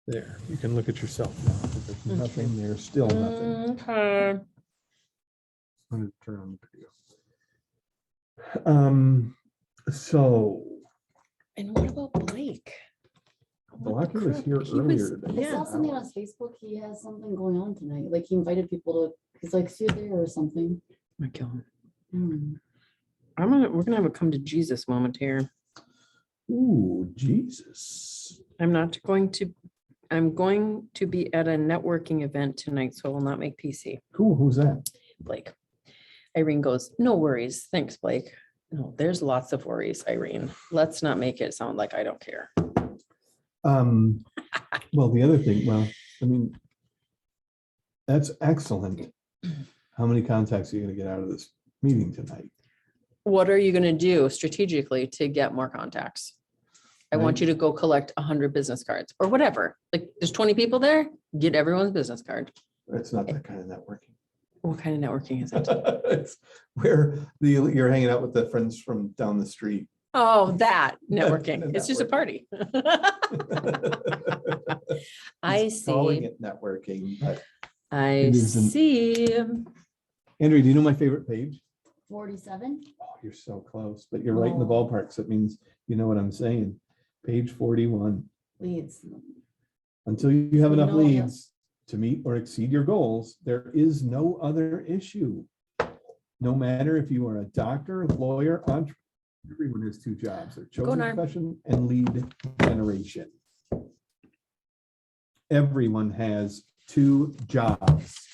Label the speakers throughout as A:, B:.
A: There, you can look at yourself now. There's nothing there, still nothing.
B: Okay.
A: I'm gonna turn on the video. So
B: And what about Blake?
A: Blocky was here
B: He was-
A: earlier today.
C: I
B: Yeah.
C: saw something on his Facebook. He has something going on tonight. Like he invited people to, he's like, see you there or something.
B: My God.
C: Hmm.
B: We're gonna have a come to Jesus moment here.
A: Ooh, Jesus.
B: I'm going to be at a networking event tonight, so I will not make PC.
A: Cool, who's that?
B: Blake. Irene goes, no worries. Thanks, Blake. No, there's lots of worries, Irene. Let's not make it sound like I don't care.
A: Well, the other thing, I mean, that's excellent. How many contacts are you gonna get out of this meeting tonight?
B: What are you gonna do strategically to get more contacts? I want
A: Right.
B: you to go collect 100 business cards or whatever. Like, there's 20 people there, get everyone's business card.
A: It's not that kind of networking.
B: What kind of networking is it?
A: It's where you're hanging out with the friends from down the street.
B: Oh, that networking.
A: The
B: It's just a party. I
A: He's calling
B: see.
A: it networking, but
B: I
A: It isn't.
B: see.
A: Andrew, do you know my favorite page?
C: 47.
A: Oh, you're so close, but you're right in the
C: Oh.
A: ballpark, so it means you know what I'm saying. Page 41.
C: Leads.
A: Until you have
C: So
A: enough
C: no one else-
A: leads to meet or exceed your goals, there is no other issue. No matter if you are a doctor, lawyer, entrepreneur, everyone has two jobs, their chosen
B: Narm.
A: profession and lead generation. Everyone has two jobs,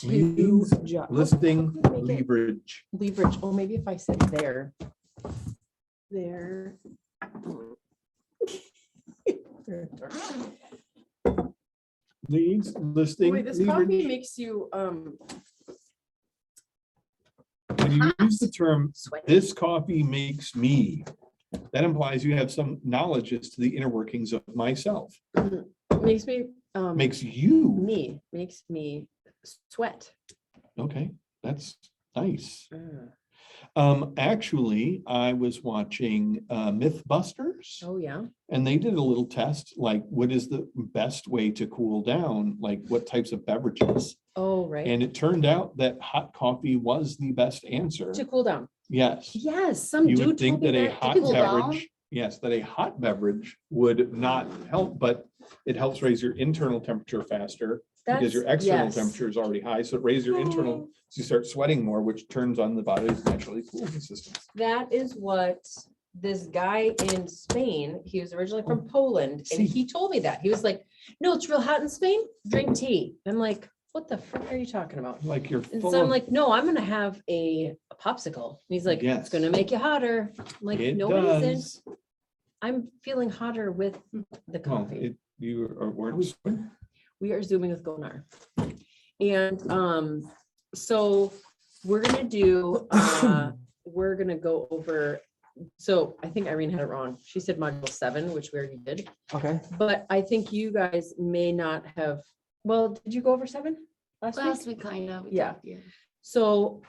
A: Leads, listing, leverage.
B: Leverage. Oh, maybe if I said there. There.
A: Leads, listing,
B: Boy, this coffee
A: leverage.
B: makes you
A: When you use the term,
B: sweat.
A: this coffee makes me, that implies you have some knowledge as to the inner workings of myself.
B: Makes me
A: Makes you,
B: makes me sweat.
A: okay, that's nice.
B: Mm.
A: Actually, I was watching Mythbusters
B: Oh, yeah.
A: and they did a little test, like what is the best way to cool down, like what types of beverages?
B: Oh, right.
A: And it turned out that hot coffee was the best answer.
B: To cool down.
A: Yes.
B: Yes, some
A: You
B: dude
A: would think
B: told me
A: that a
B: that.
A: hot
C: cool down?
A: beverage, yes, that a hot beverage would not help, but it helps raise your internal temperature faster because your
B: That's-
A: external
B: yes.
A: temperature is already high. So it raises your internal, so you start sweating more, which turns on the body's naturally cooling system.
B: That is what this guy in Spain, he was originally from Poland,
A: See.
B: and he told me that. He was like, no, it's real hot in Spain, drink tea. I'm like, what the frick are you talking about?
A: Like you're
B: And
A: full
B: so I'm
A: of,
B: like, no, I'm gonna have a popsicle. And he's like,
A: Yes.
B: it's gonna make you hotter. I'm like,
A: it
B: no, it isn't.
A: does.
B: I'm feeling hotter with the
A: Well,
B: coffee.
A: you weren't.
B: We are zooming with Gonar. And so we're gonna do, we're gonna go over, so I think Irene had it wrong. She said module 7, which we already did.
D: Okay.
B: But I think you guys may not have, well, did you go over 7 last
C: Last
B: week?
C: week, kind of.
B: Yeah. So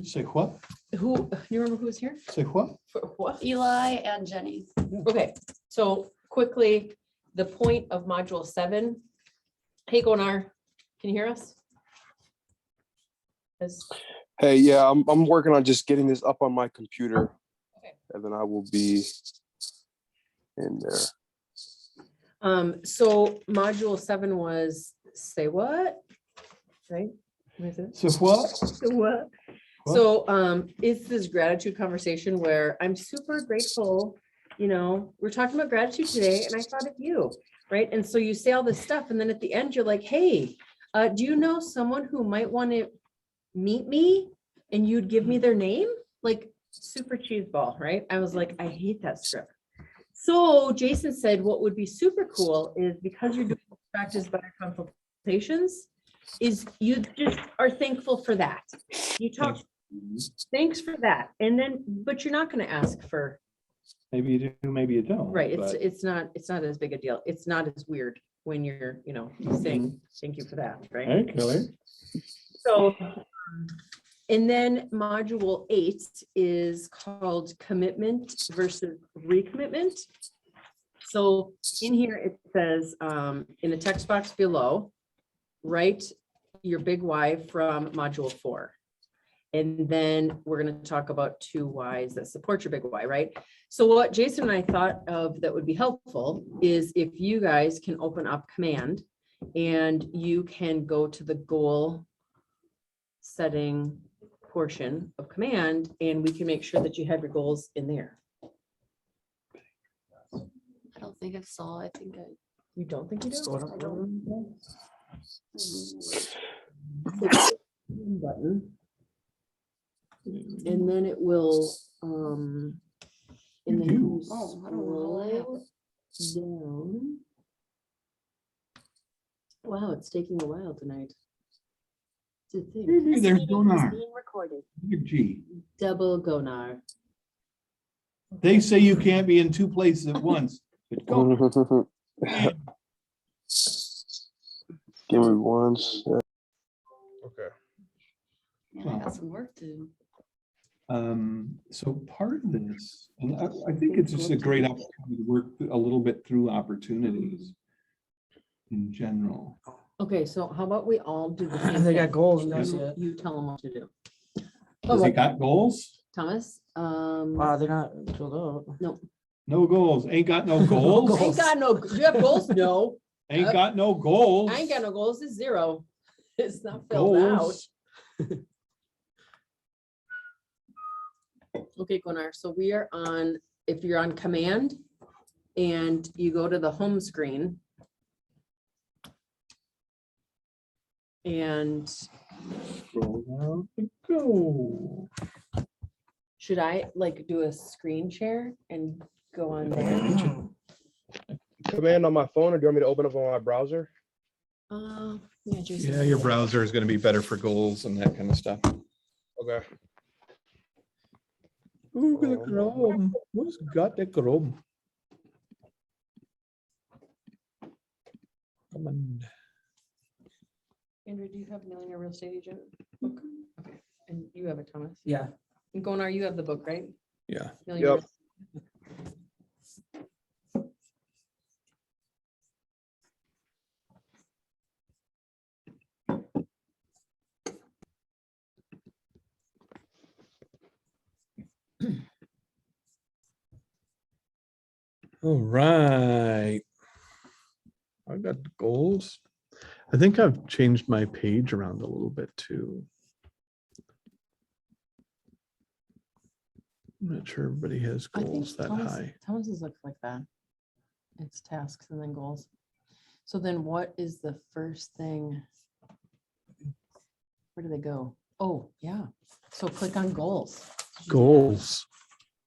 A: Say what?
B: who, you remember who was here?
A: Say what?
B: For what?
C: Eli and Jenny.
B: Okay, so quickly, the point of module 7. Hey, Gonar, can you hear us? As-
D: Hey, yeah, I'm working on just getting this up on my computer.
B: Okay.
D: And then I will be in there.
B: So module 7 was, say what? Right? What is it?
A: So what?
B: So what?
A: What?
B: So it's this gratitude conversation where I'm super grateful, we're talking about gratitude today and I thought of you, right? And so you say all this stuff and then at the end you're like, hey, do you know someone who might want to meet me and you'd give me their name? Like super cheese ball, right? I was like, I hate that script. So Jason said, what would be super cool is because you're doing practice better consultations, is you just are thankful for that. You talk, thanks for that. And then, but you're not going to ask for,
A: Maybe you do, maybe you don't.
B: right.
A: but-
B: It's not as big a deal. It's not as weird when you're, saying, thank you for that, right?
A: Hey, Kelly.
B: So, and then module 8 is called commitment versus recommitment. So in here, it says, in the text box below, write your big why from module 4. And then we're going to talk about 2 whys that support your big why, right? So what Jason and I thought of that would be helpful is if you guys can open up Command and you can go to the goal setting portion of Command, and we can make sure that you have your goals in there.
C: I don't think I saw, I think I.
B: You don't think you do?
C: I don't.
B: Button. And then it will, and then
A: You
B: you
C: Oh, I don't know how that happened.
B: scroll down. Wow, it's taking a while tonight. To think.
A: Maybe there's Gonar.
B: Being recorded.
A: Look at G.
B: Double Gonar.
A: They say you can't be in 2 places at once. But go.
D: Give me one sec. Okay.
C: Man, I got some work to do.
A: So part of this, and I think it's just a great opportunity to work a little bit through opportunities in general.
B: Okay, so how about we all do the same
E: They got
B: thing,
E: goals,
B: and
E: that's
B: you-
E: it.
B: You tell them what to do.
A: Has it got goals?
B: Thomas,
E: Wow, they're not filled out.
A: No goals. Ain't got no goals.
B: ain't got no, do you have goals? No,
A: Ain't got no goals.
B: I ain't got no goals, it's 0. It's not filled out.
A: Goals.
B: Okay, Gunnar, so we are on, if you're on Command and you go to the home screen. And
A: Scroll down and go.
B: should I like do a screen share and go on there?
D: Command on my phone, or do you want me to open up on my browser?
B: Yeah, Jason.
A: Yeah, your browser is going to be better for goals and that kind of stuff.
D: Okay.
A: Google Chrome. Who's got the Chrome? Come on.
B: Andrew, do you have Millionaire Real Estate Agent book? Okay, and you have it, Thomas?
E: Yeah.
B: And Gunnar, you have the book, right?
A: Yeah.
B: Millionaire
D: Yep.
A: All right. I got the goals. I think I've changed my page around a little bit too. I'm not sure everybody has
B: I think
A: goals that high.
B: Thomas's looks like that. It's tasks and then goals. So then what is the first thing? Where do they go? Oh, yeah. So click on goals.
A: Goals.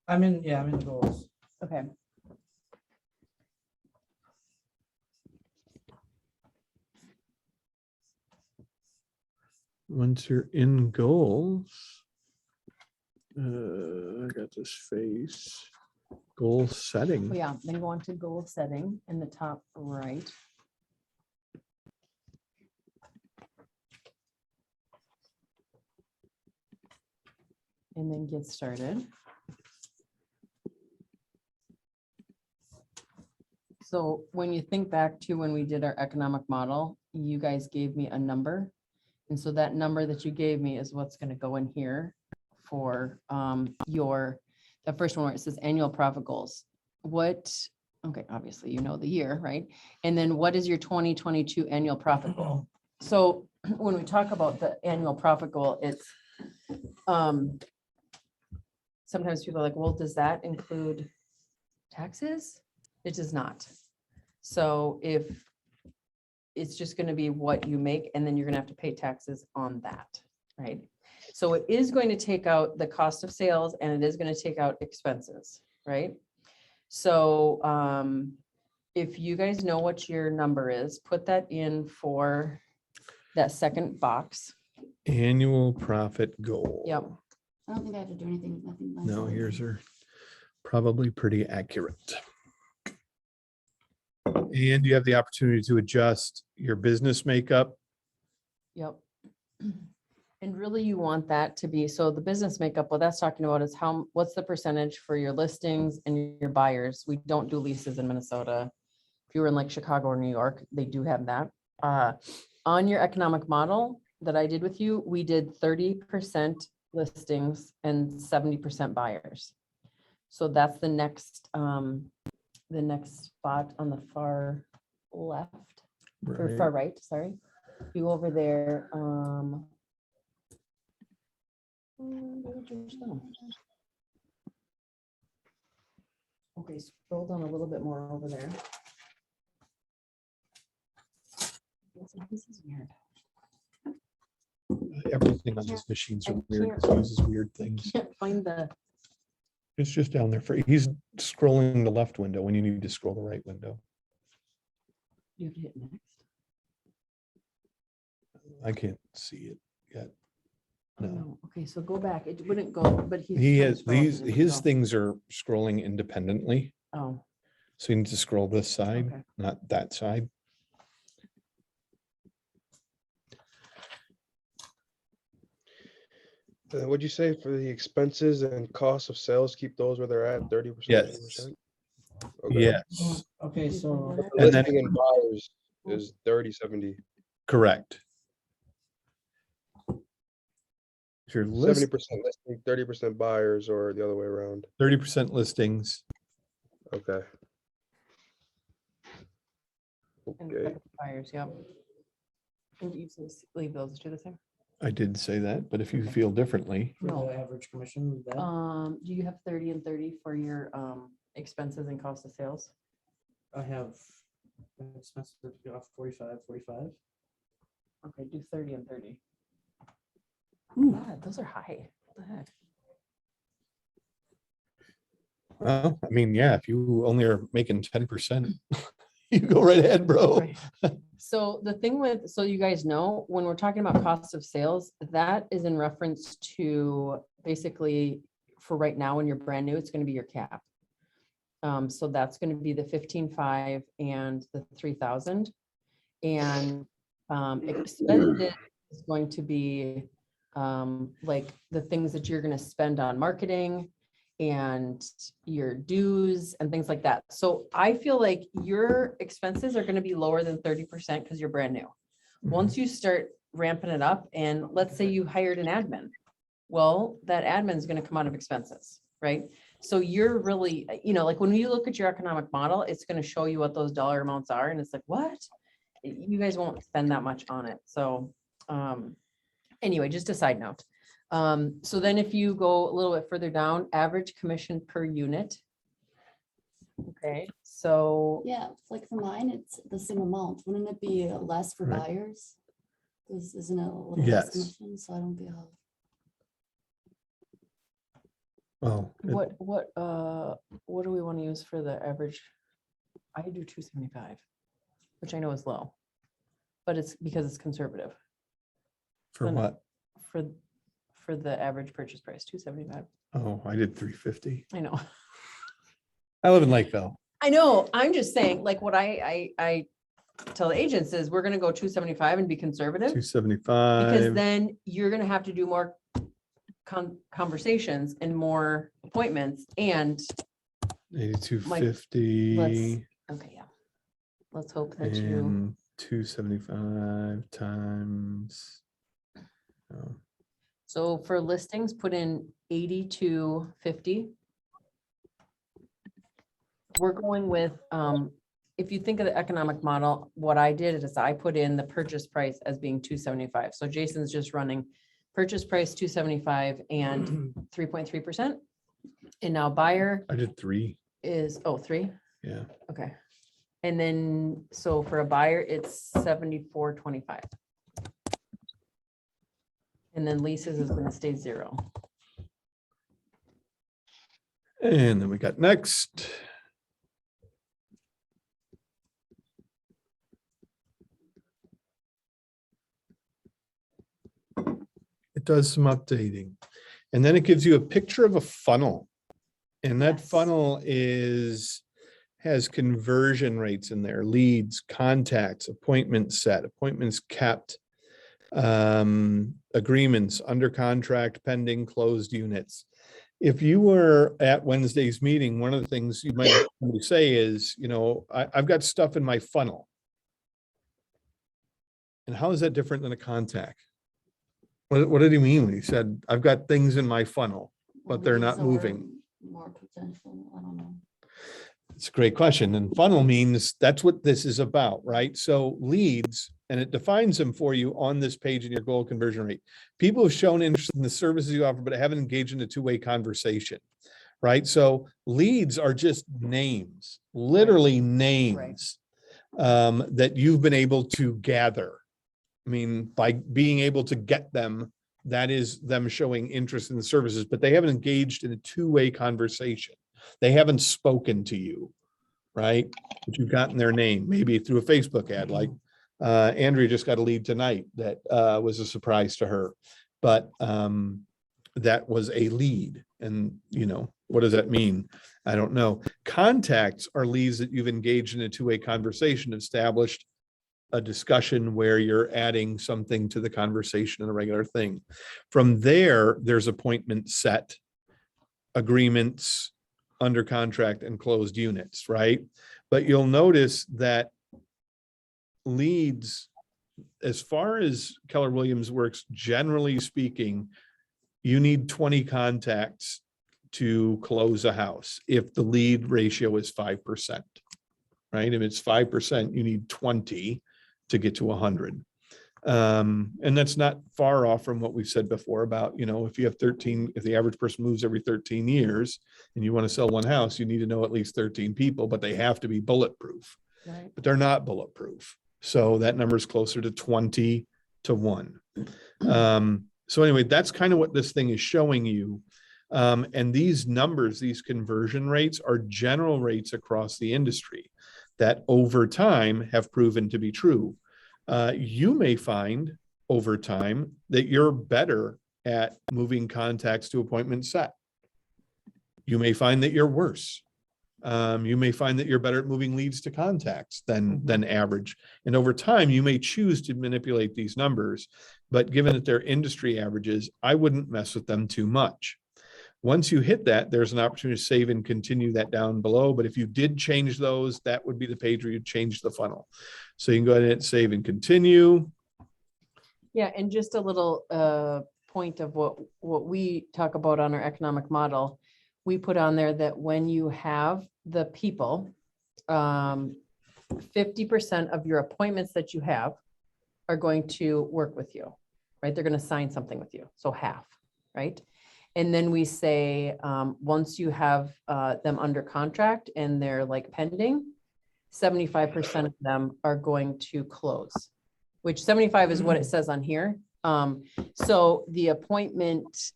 E: I'm in the goals.
B: Okay.
A: Once you're in goals, I got this face. Goal setting.
B: Oh, yeah, then go on to goal setting in the top right. And then get started. So when you think back to when we did our economic model, you guys gave me a number. And so that number that you gave me is what's going to go in here for the first one where it says annual profit goals. Okay, obviously you know the year, right? And then what is your 2022 annual profit goal? So when we talk about the annual profit goal, it's sometimes people are like, well, does that include taxes? It does not. So if it's just going to be what you make, and then you're going to have to pay taxes on that, right? So it is going to take out the cost of sales, and it is going to take out expenses, right? So if you guys know what your number is, put that in for that second box.
A: Annual profit goal.
B: Yep.
C: I don't think I have to do anything, nothing.
A: No, yours are probably pretty accurate. And you have the opportunity to adjust your business makeup.
B: Yep. And really you want that to be, so the business makeup, what that's talking about is what's the percentage for your listings and your buyers? We don't do leases in Minnesota. If you were in like Chicago or New York, they do have that. On your economic model that I did with you, we did 30% listings and 70% buyers. So that's the next spot on the far left, or
A: Right.
B: far right, sorry. You go over there, where'd yours go? Okay, scroll down a little bit more over there. This is weird.
A: Everything on these machines
B: I
A: are weird.
B: can't-
A: It uses weird things.
B: Can't find the,
A: It's just down there for, he's scrolling the left window when you need to scroll the right window.
B: you have to hit next.
A: I can't see it yet.
B: Oh,
A: No.
B: no. Okay, so go back. It wouldn't go, but he's.
A: He
B: trying to
A: has,
B: scroll, it
A: these,
B: didn't
A: his
B: go.
A: things are scrolling independently.
B: Oh,
A: So you need to scroll this side,
B: okay.
A: not that side.
D: What'd you say for the expenses and cost of sales? Keep those where they're at, 30%?
A: Yes. Yes,
E: Okay, so
A: And then-
D: Listing and buyers is 30, 70.
A: correct. If you're list
D: 70% listing, 30% buyers, or the other way around.
A: 30% listings,
D: Okay.
B: And
D: Okay.
B: buyers, yep. And you just leave those two the same?
A: I did say that, but if you feel differently,
E: for
B: No.
E: the average commission, that,
B: Do you have 30 and 30 for your expenses and cost of sales?
E: I have expenses to go off 45.
B: Okay, do 30 and 30. God, those are high. What the heck?
A: well, I mean, yeah, if you only are making 10%, you go right ahead, bro.
B: Right. So the thing with, so you guys know, when we're talking about cost of sales, that is in reference to basically for right now, when you're brand new, it's going to be your cap. So that's going to be the 15.5 and the 3,000. And expenses is going to be like the things that you're going to spend on marketing and your dues and things like that. So I feel like your expenses are going to be lower than 30% because you're brand new. Once you start ramping it up, and let's say you hired an admin, well, that admin is going to come out of expenses, right? So you're really, like when you look at your economic model, it's going to show you what those dollar amounts are. And it's like, what? You guys won't spend that much on it. So anyway, just a side note. So then if you go a little bit further down, average commission per unit. Okay, so
C: Yeah, it's like for mine, it's the same amount. Wouldn't it be less for
A: Right.
C: buyers? Isn't it a little less
A: Yes.
C: commission? So I don't get how.
A: Oh,
B: what do we want to use for the average? I do 275, which I know is low, but it's because it's conservative
A: for
B: no, no.
A: what?
B: for the average purchase price, 275.
A: Oh, I did 350.
B: I know.
A: I live in Lakeville.
B: I know. I'm just saying, like what I tell the agents is we're gonna go 275 and be conservative. Because
A: 275.
B: then you're gonna have to do more conversations and more appointments and,
A: 8250
B: okay, yeah. Let's hope that you,
A: and 275 times. Oh,
B: so for listings, put in 8250. We're going with, if you think of the economic model, what I did is I put in the purchase price as being 275. So Jason's just running purchase price 275 and 3.3%. And now buyer
A: I did 3.
B: is, 3.
A: Yeah.
B: Okay. And then, so for a buyer, it's 74.25. And then leases is gonna stay 0.
A: And then we got next. It does some updating. And then it gives you a picture of a funnel. And that
B: Yes.
A: funnel has conversion rates in there, leads, contacts, appointments set, appointments kept, Agreements, under contract, pending, closed units. If you were at Wednesday's meeting, one of the things you might say is, I've got stuff in my funnel. And how is that different than a contact? What did he mean when he said, I've got things in my funnel, but they're not
C: Leads are
A: moving?
C: More potential, I don't know.
A: It's a great question. And funnel means that's what this is about, right? So leads, and it defines them for you on this page in your goal conversion rate. People have shown interest in the services you offer, but haven't engaged in a two-way conversation, right? So leads are just names, literally names, that you've been able to gather. I mean, by being able to get them, that is them showing interest in the services, but they haven't engaged in a two-way conversation. They haven't spoken to you, right? But you've gotten their name, maybe through a Facebook ad, like Andrea just got a lead tonight that was a surprise to her, but that was a lead. And what does that mean? I don't know. Contacts are leads that you've engaged in a two-way conversation, established a discussion where you're adding something to the conversation in a regular thing. From there, there's appointment set, agreements, under contract, and closed units, right? But you'll notice that leads, as far as Keller Williams works, generally speaking, you need 20 contacts to close a house if the lead ratio is 5%, right? If it's 5%, you need 20 to get to 100. And that's not far off from what we've said before about, if you have 13, if the average person moves every 13 years and you want to sell one house, you need to know at least 13 people, but they have to be bulletproof,
B: Right.
A: but they're not bulletproof. So that number is closer to 20 to 1. So anyway, that's kind of what this thing is showing you. And these numbers, these conversion rates, are general rates across the industry that over time have proven to be true. You may find over time that you're better at moving contacts to appointment set. You may find that you're worse. You may find that you're better at moving leads to contacts than average. And over time, you may choose to manipulate these numbers, but given that they're industry averages, I wouldn't mess with them too much. Once you hit that, there's an opportunity to save and continue that down below. But if you did change those, that would be the page where you change the funnel. So you can go ahead and hit save and continue.
B: Yeah, and just a little point of what we talk about on our economic model. We put on there that when you have the people, 50% of your appointments that you have are going to work with you, right? They're going to sign something with you. So half, right? And then we say, once you have them under contract and they're like pending, 75% of them are going to close, which 75 is what it says on here. So the appointment,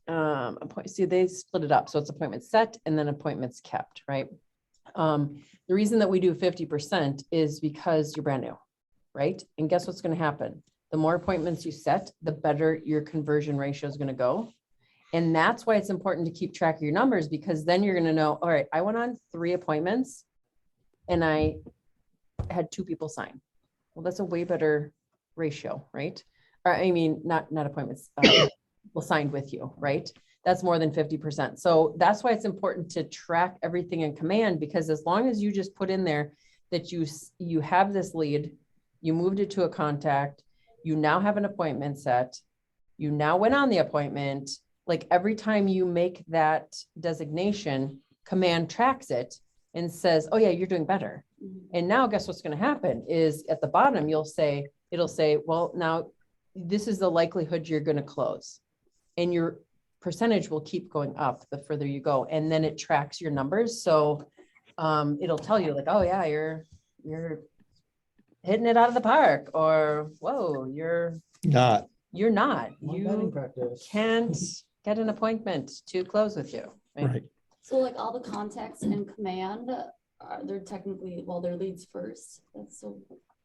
B: see, they split it up. So it's appointment set and then appointments kept, right? The reason that we do 50% is because you're brand new, right? And guess what's going to happen? The more appointments you set, the better your conversion ratio is going to go. And that's why it's important to keep track of your numbers, because then you're going to know, all right, I went on 3 appointments and I had 2 people sign. Well, that's a way better ratio, right? Or I mean, not appointments, people signed with you, right? That's more than 50%. So that's why it's important to track everything in command, because as long as you just put in there that you have this lead, you moved it to a contact, you now have an appointment set, you now went on the appointment, like every time you make that designation, command tracks it and says, oh yeah, you're doing better. And now guess what's going to happen is at the bottom, it'll say, well, now this is the likelihood you're going to close, and your percentage will keep going up the further you go. And then it tracks your numbers. So it'll tell you like, oh yeah, you're hitting it out of the park, or whoa, you're not.
E: One batting practice.
B: Can't get an appointment to close with you.
A: Right.
C: So like all the contacts in command, they're technically, well, they're leads first. That's so.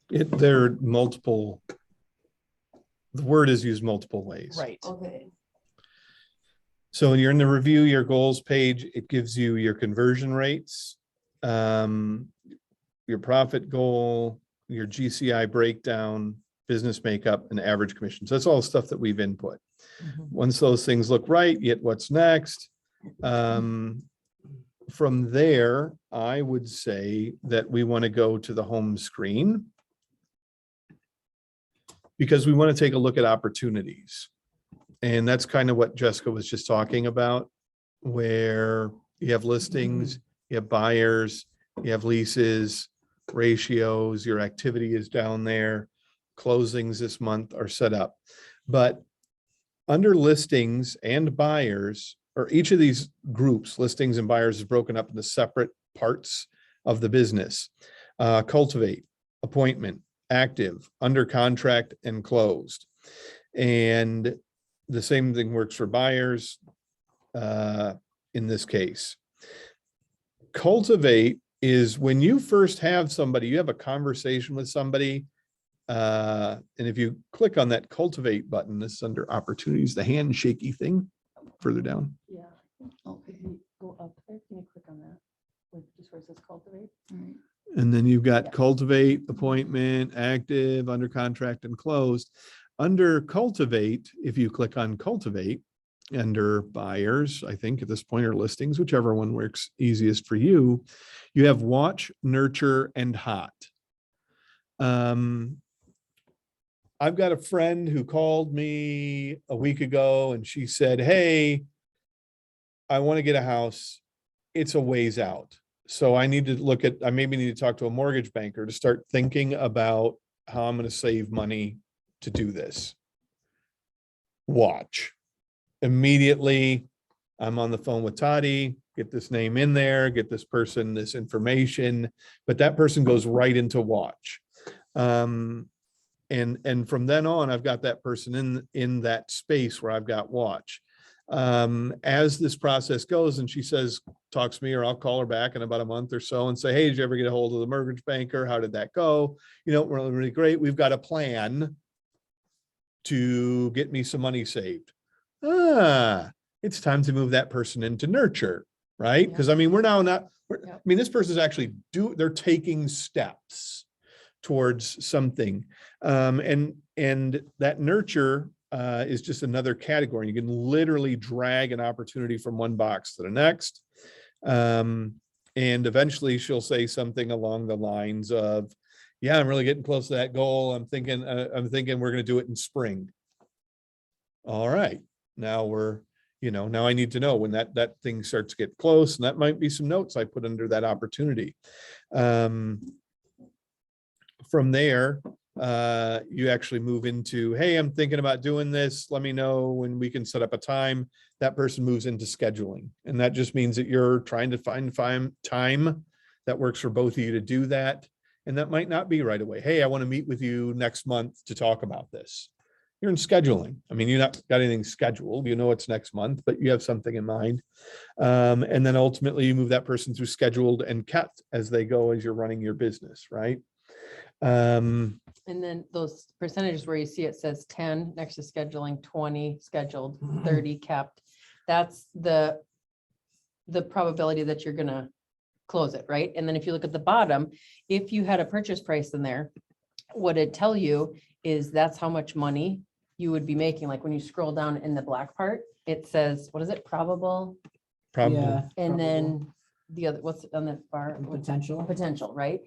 A: There are multiple, the word is used multiple ways.
B: Right.
C: Okay.
A: So when you're in the review your goals page, it gives you your conversion rates, your profit goal, your GCI breakdown, business makeup, and average commissions. That's all stuff that we've input.
B: Mhm.
A: Once those things look right, yet what's next? From there, I would say that we want to go to the home screen because we want to take a look at opportunities. And that's kind of what Jessica was just talking about, where you have listings, you have buyers, you have leases, ratios, your activity is down there. Closings this month are set up. But under listings and buyers, or each of these groups, listings and buyers, is broken up into separate parts of the business. Cultivate, appointment, active, under contract, and closed. And the same thing works for buyers in this case. Cultivate is when you first have somebody, you have a conversation with somebody. And if you click on that cultivate button, this is under opportunities, the handshaky thing further down.
B: Yeah.
C: Okay,
B: Go up there. Can you click on that? Like just where it says cultivate?
C: all right.
A: And then you've got
B: Yeah.
A: cultivate, appointment, active, under contract, and closed. Under cultivate, if you click on cultivate, under buyers, I think at this point, or listings, whichever one works easiest for you, you have watch, nurture, and hot. I've got a friend who called me a week ago and she said, hey, I want to get a house. It's a ways out. So I need to look at, I maybe need to talk to a mortgage banker to start thinking about how I'm going to save money to do this. Watch. Immediately, I'm on the phone with Toddy, get this name in there, get this person this information, but that person goes right into watch. And from then on, I've got that person in that space where I've got watch. As this process goes and she says, talks to me, or I'll call her back in about a month or so and say, hey, did you ever get a hold of the mortgage banker? How did that go? You know, really, really great. We've got a plan to get me some money saved. It's time to move that person into nurture, right?
B: Yeah.
A: Because I mean, we're now not,
B: Yeah.
A: I mean, this person's actually they're taking steps towards something. And that nurture is just another category. You can literally drag an opportunity from one box to the next. And eventually she'll say something along the lines of, yeah, I'm really getting close to that goal. I'm thinking we're going to do it in spring. All right. Now now I need to know when that thing starts to get close, and that might be some notes I put under that opportunity. From there, you actually move into, hey, I'm thinking about doing this. Let me know when we can set up a time. That person moves into scheduling. And that just means that you're trying to find time that works for both of you to do that. And that might not be right away. Hey, I want to meet with you next month to talk about this. You're in scheduling. I mean, you're not got anything scheduled, it's next month, but you have something in mind. And then ultimately you move that person through scheduled and kept as they go, as you're running your business, right?
B: And then those percentages where you see it says 10 next to scheduling, 20 scheduled, 30 kept. That's the probability that you're gonna close it, right? And then if you look at the bottom, if you had a purchase price in there, what it'd tell you is that's how much money you would be making. Like when you scroll down in the black part, it says, what is it? Probable.
A: Probably.
E: Yeah,
B: And
E: probable.
B: then the other, what's on the bar?
E: And potential.
B: Potential, right?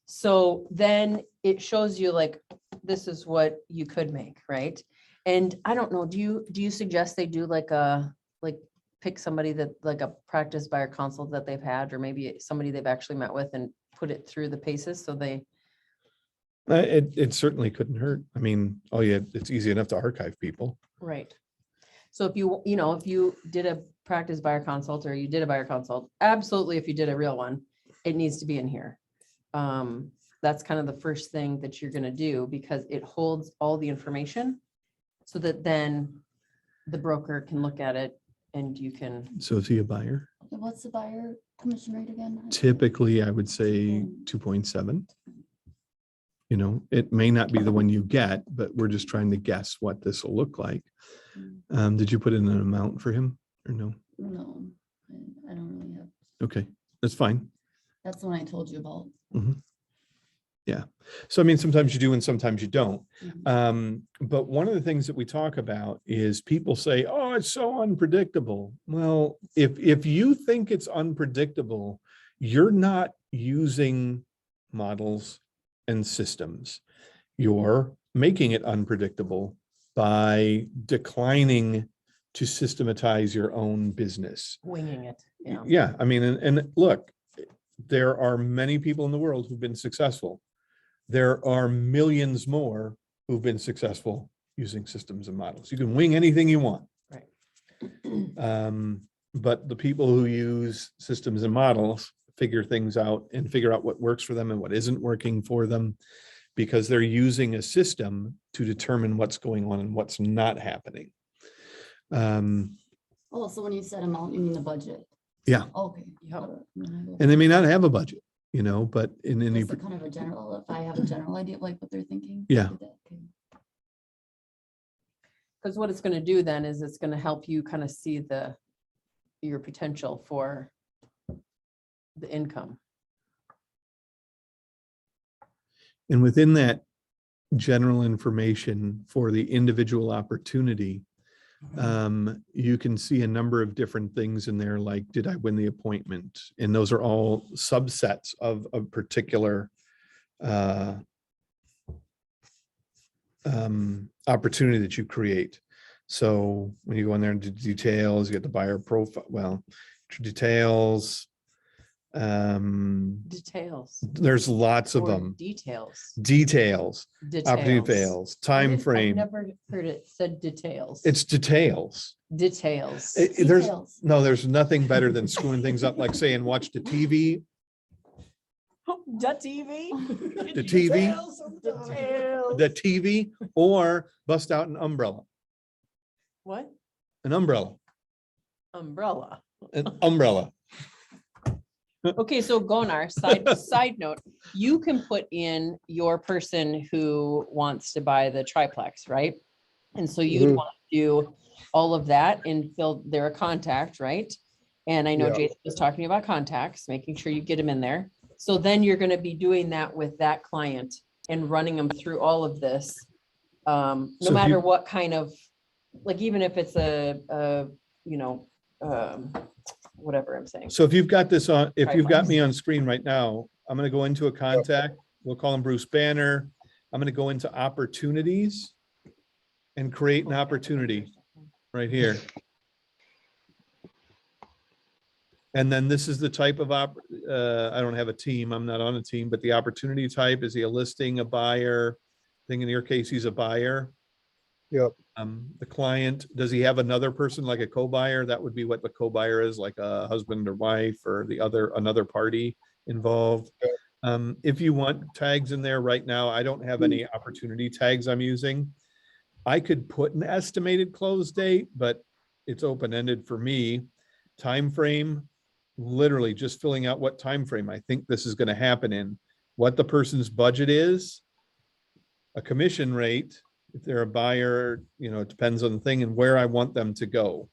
B: So then it shows you like, this is what you could make, right? And I don't know, do you suggest they do like pick somebody that like a practice buyer consult that they've had, or maybe somebody they've actually met with and put it through the paces so they.
A: It certainly couldn't hurt. I mean, it's easy enough to archive people.
B: Right. So if if you did a practice buyer consult, or you did a buyer consult, absolutely. If you did a real one, it needs to be in here. That's kind of the first thing that you're going to do, because it holds all the information so that then the broker can look at it and you can.
A: So is he a buyer?
C: Okay, what's the buyer commission rate again?
A: Typically, I would say 2.7. It may not be the one you get, but we're just trying to guess what this will look like. Did you put in an amount for him or no?
C: No, I don't really have,
A: Okay, that's fine.
C: that's the one I told you about.
A: So I mean, sometimes you do and sometimes you don't.
C: Mhm.
A: But one of the things that we talk about is people say, oh, it's so unpredictable. Well, if you think it's unpredictable, you're not using models and systems. You're making it unpredictable by declining to systematize your own business.
B: Winging it, yeah.
A: Yeah, I mean, and look, there are many people in the world who've been successful. There are millions more who've been successful using systems and models. You can wing anything you want.
B: Right.
A: But the people who use systems and models figure things out and figure out what works for them and what isn't working for them, because they're using a system to determine what's going on and what's not happening.
C: Oh, so when you said amount, you mean the budget?
A: Yeah.
C: Okay.
B: Yep.
A: And they may not have a budget, but in any,
C: Is it kind of a general, if I have a general idea of like what they're thinking?
A: Yeah.
C: Okay.
B: Because what it's gonna do then is it's gonna help you kind of see your potential for the income.
A: and within that general information for the individual opportunity, you can see a number of different things in there, like, did I win the appointment? And those are all subsets of a particular opportunity that you create. So when you go in there into details, you get the buyer profile, details.
B: Details.
A: There's lots of
B: or
A: them.
B: Details.
A: Details, opportunity
B: Details.
A: fails, time
B: I've
A: frame.
B: never heard it said details.
A: It's details.
B: Details.
A: There's
C: Details.
A: no, there's nothing better than screwing things up, like saying, watch the TV,
B: The TV.
A: the TV,
B: Details.
A: the TV, or bust out an umbrella,
B: What?
A: an umbrella,
B: Umbrella.
A: an umbrella.
B: Okay, so Gonar, side note, you can put in your person who wants to buy the triplex, right? And so you'd
D: Mhm.
B: want to do all of that and fill their contact, right? And I know
D: Yeah.
B: Jason was talking about contacts, making sure you get them in there. So then you're gonna be doing that with that client and running them through all of this. No
A: So if
B: matter
A: you-
B: what kind of, like, even if it's whatever I'm saying.
A: So if you've got this on, if you've got
B: Triplex.
A: me on screen right now, I'm gonna go into a contact. We'll call him Bruce Banner. I'm gonna go into opportunities and create an opportunity right here. And then this is the type of I don't have a team, I'm not on a team, but the opportunity type, is he a listing, a buyer? I think in your case, he's a buyer.
D: Yep.
A: The client, does he have another person like a co-buyer? That would be what the co-buyer is, like a husband or wife or another party involved. If you want tags in there right now, I don't have any opportunity tags I'm using. I could put an estimated close date, but it's open-ended for me. Time frame, literally just filling out what time frame I think this is going to happen in, what the person's budget is, a commission rate, if they're a buyer, it depends on the thing, and where I want them to go.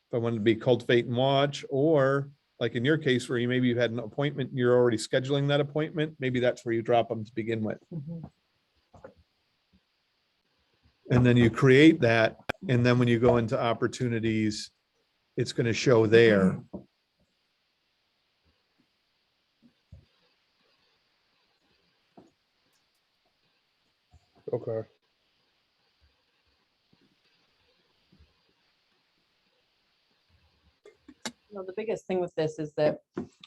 A: If I want to be cultivate and watch, or like in your case where you've had an appointment, you're already scheduling that appointment, maybe that's where you drop them to begin with.
B: Mhm.
A: And then you create that, and then when you go into opportunities, it's going to show there.
D: Okay.
B: The biggest thing with this is that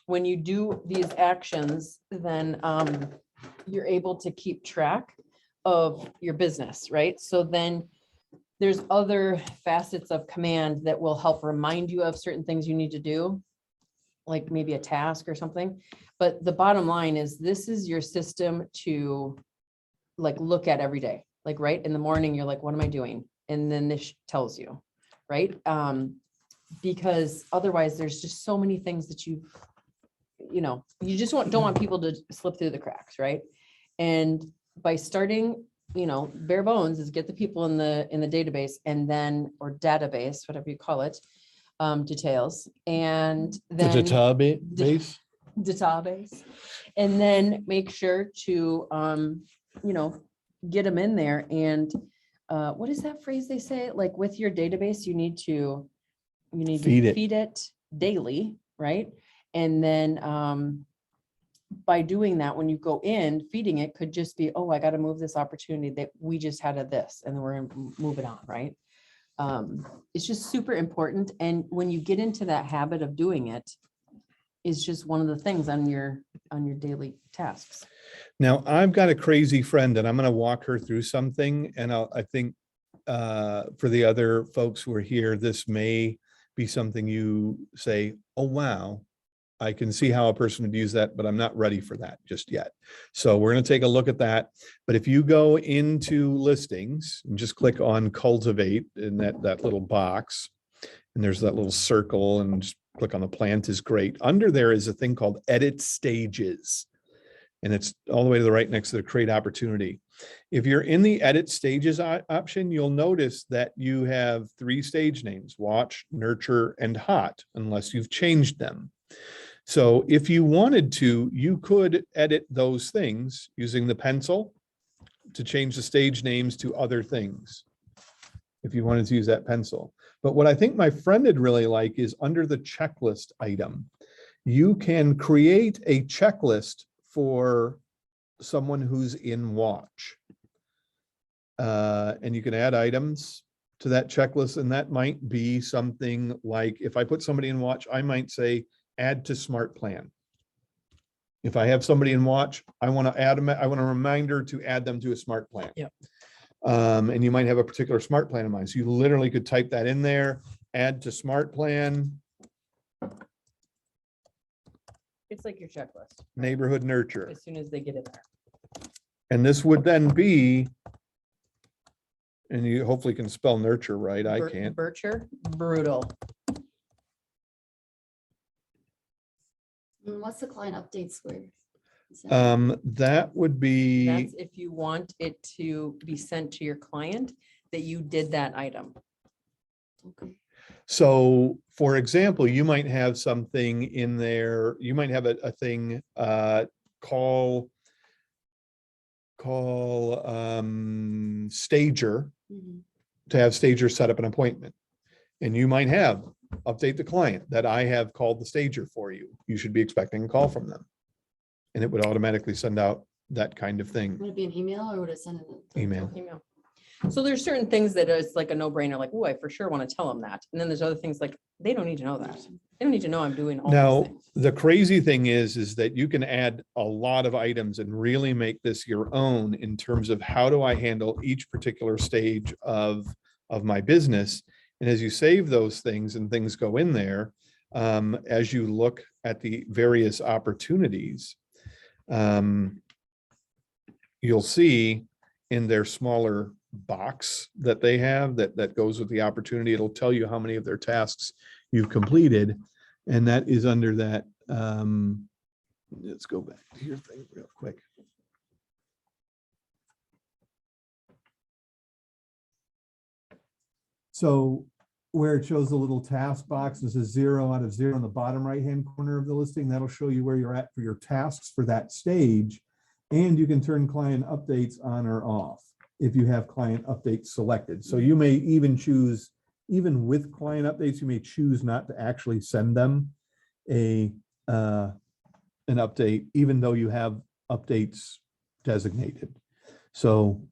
B: when you do these actions, then you're able to keep track of your business, right? So then there's other facets of command that will help remind you of certain things you need to do, like maybe a task or something. But the bottom line is, this is your system to look at every day. Like right in the morning, you're like, what am I doing? And then this tells you, right? Because otherwise there's just so many things that you just don't want people to slip through the cracks, right? And by starting, bare bones is get the people in the database, and then, or database, whatever you call it, details, and
A: The
B: then
A: database.
B: database, And then make sure to, get them in there. And what is that phrase they say? Like with your database, you need to
A: Feed it.
B: feed it daily, right? And then by doing that, when you go in, feeding it could just be, oh, I got to move this opportunity that we just had of this, and then we're gonna move it on, right? It's just super important. And when you get into that habit of doing it, it's just one of the things on your daily tasks.
A: Now, I've got a crazy friend and I'm going to walk her through something. And I think for the other folks who are here, this may be something you say, oh, wow, I can see how a person would use that, but I'm not ready for that just yet. So we're going to take a look at that. But if you go into listings and just click on cultivate in that little box, and there's that little circle, and just click on the plant is great. Under there is a thing called edit stages. And it's all the way to the right next to the create opportunity. If you're in the edit stages option, you'll notice that you have 3 stage names: watch, nurture, and hot, unless you've changed them. So if you wanted to, you could edit those things using the pencil to change the stage names to other things, if you wanted to use that pencil. But what I think my friend would really like is under the checklist item, you can create a checklist for someone who's in watch. And you can add items to that checklist, and that might be something like, if I put somebody in watch, I might say, add to smart plan. If I have somebody in watch, I want to add them, I want a reminder to add them to a smart plan.
B: Yep.
A: And you might have a particular smart plan in mind. So you literally could type that in there, add to smart plan,
B: It's like your checklist.
A: neighborhood nurture.
B: As soon as they get in there.
A: And this would then be, and you hopefully can spell nurture right. I can't.
B: Bircher, brutal.
C: What's the client update square? Is that-
A: That would be,
B: That's if you want it to be sent to your client that you did that item.
C: Okay.
A: so for example, you might have something in there, you might have a thing, call Stager
C: Mhm.
A: to have Stager set up an appointment. And you might have update the client that I have called the Stager for you. You should be expecting a call from them. And it would automatically send out that kind of thing.
C: Would it be an email or would it send an?
A: Email.
B: Email. So there's certain things that is like a no-brainer, like, oh, I for sure want to tell them that. And then there's other things like, they don't need to know that. They don't need to know I'm doing all
A: Now,
B: these things.
A: the crazy thing is that you can add a lot of items and really make this your own in terms of how do I handle each particular stage of my business. And as you save those things and things go in there, as you look at the various opportunities, you'll see in their smaller box that they have that goes with the opportunity, it'll tell you how many of their tasks you've completed. And that is under that. Let's go back to your thing real quick. So where it shows the little task box, this is 0 out of 0 in the bottom right-hand corner of the listing, that'll show you where you're at for your tasks for that stage. And you can turn client updates on or off if you have client updates selected. So you may even choose, even with client updates, you may choose not to actually send them an update, even though you have updates designated. So,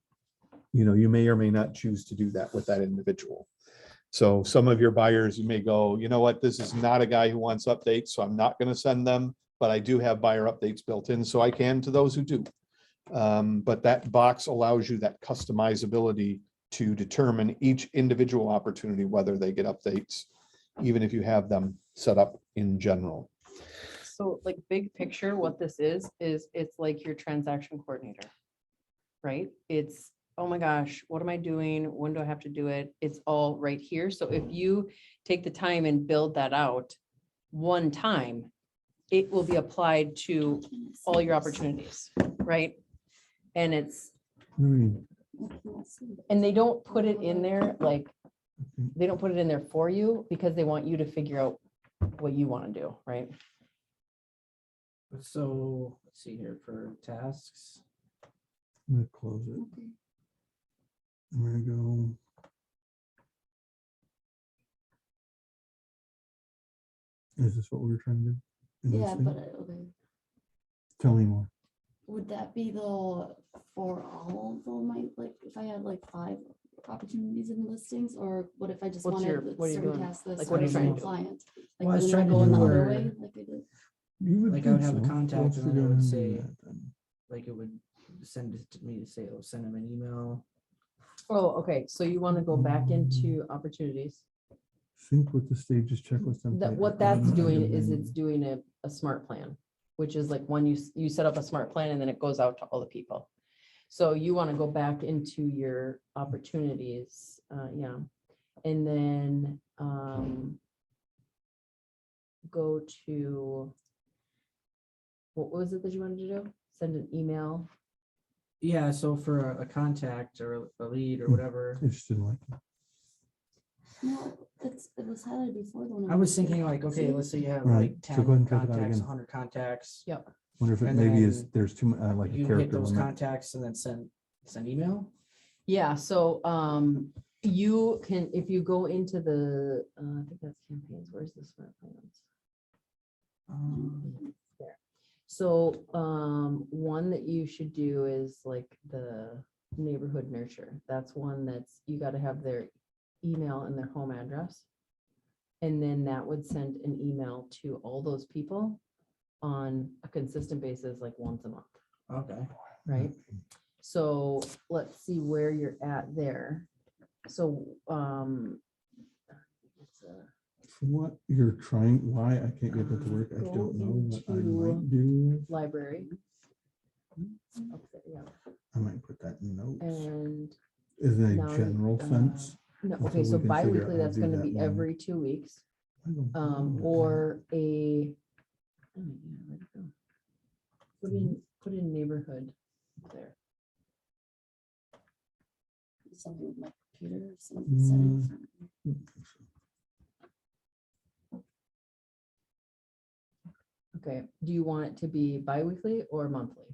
A: you may or may not choose to do that with that individual. So some of your buyers, you may go, you know what, this is not a guy who wants updates, so I'm not going to send them, but I do have buyer updates built in, so I can to those who do. But that box allows you that customizability to determine each individual opportunity, whether they get updates, even if you have them set up in general.
B: So like big picture, what this is it's like your transaction coordinator, right? It's, oh my gosh, what am I doing? When do I have to do it? It's all right here. So if you take the time and build that out one time, it will be applied to all your opportunities, right? And it's, and they don't put it in there, like, they don't put it in there for you because they want you to figure out what you want to do, right?
E: So let's see here for tasks.
A: I'm gonna close it.
C: Okay.
A: I'm gonna go. Is this what we were trying to do? in this
C: Yeah,
A: thing?
C: but, okay.
A: Tell me more.
C: Would that be the, for all of them, like, if I had like 5 opportunities in listings, or what if I just
B: What's your-
C: wanted
B: what are you
C: certain
B: doing?
C: tasks this
B: Like, what
E: are you
C: certain
E: trying to do?
C: client?
E: Well, I was
C: wouldn't
E: trying to
C: go in
E: do
C: the other
E: where-
C: way like I did?
A: You would
E: Like, I would
A: think
E: have a
A: so.
E: contact
A: Let's
E: and then it
A: go
E: would
A: ahead and
E: say-
A: do that then.
E: Like it would send it to me to say, oh, send them an email.
B: Oh, okay, so you want to go back into opportunities.
A: Sync with the stages checklist.
B: That,
A: template.
B: what that's
A: Item
B: doing is
A: name.
B: it's doing a smart plan, which is like when you set up a smart plan and then it goes out to all the people. So you want to go back into your opportunities, yeah. And then go to, what was it that you wanted to do? Send an email.
E: Yeah, so for a contact or a lead or
A: Hmm.
E: whatever,
A: I just didn't like it.
C: No, it was highlighted before the one.
E: I was thinking like, okay,
C: See?
E: let's say you have
A: Right,
E: like
A: so
E: 10
A: go ahead and type it out
E: contacts,
A: again.
E: 100 contacts.
B: Yep.
A: Wonder if it
E: And
A: maybe is,
E: then
A: there's too, like a
E: You hit
A: character
E: those
A: limit.
E: contacts and then send email.
B: Yeah, so you can, if you go into the, I think that's campaigns, where's the smart plans? There. So one that you should do is like the neighborhood nurture. That's one that's, you got to have their email and their home address. And then that would send an email to all those people on a consistent basis, like once a month,
E: Okay.
B: right? So let's see where you're at there. So it's a-
A: For what you're trying, why I can't get that to work, I
B: Go
A: don't know, what I
B: into-
A: might do.
B: library. Up there, yeah,
A: I might put that in notes.
B: and
A: Is a
B: now,
A: general sense.
B: no,
A: Until
B: okay,
A: we
B: so
A: can figure out
B: bi-weekly,
A: how to
B: that's
A: do
B: gonna
A: that
B: be
A: one.
B: every 2 weeks,
A: I don't know.
B: or a. oh, yeah, where'd it go? Put in neighborhood there.
C: Something with my computer, some settings.
B: Okay, do you want it to be bi-weekly or monthly?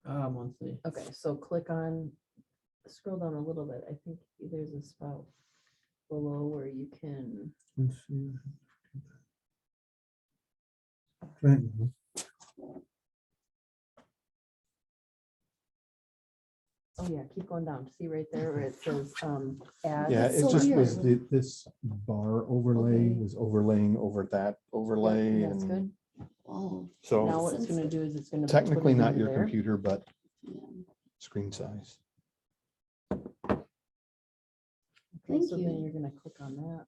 E: Monthly.
B: Okay, so click on, scroll down a little bit, I think there's a spot below where you can.
A: Let's see. Right.
B: Oh, yeah, keep going down. See right there where it says, add.
A: Yeah,
C: That's
A: it
C: so
A: just was,
C: weird.
A: this bar overlay
C: Okay.
A: was overlaying over that overlay.
B: Yep, that's good.
A: and
C: Oh,
B: Now
A: So
B: what it's gonna do is it's gonna. put
A: technically
B: it
A: not
B: in
A: your
B: there.
A: computer, but
C: yeah.
A: screen size.
B: Okay,
C: Thank
B: so then
C: you.
B: you're gonna click on that.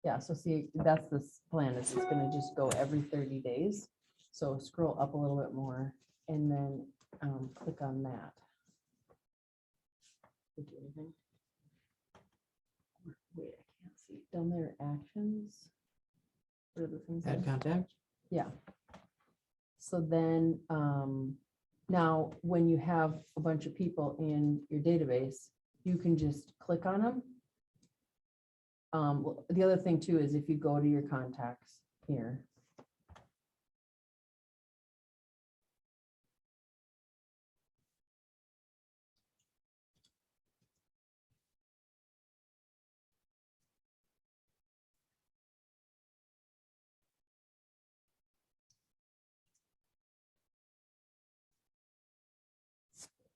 B: Yeah, so see, that's this plan, is it's gonna just go every 30 days. So scroll up a little bit more and then click on that. Did you do anything? Wait, I can't see. Down there, actions. What are the things?
E: Add
B: there?
E: contact.
B: Yeah. So then, now, when you have a bunch of people in your database, you can just click on them. The other thing too is if you go to your contacts here.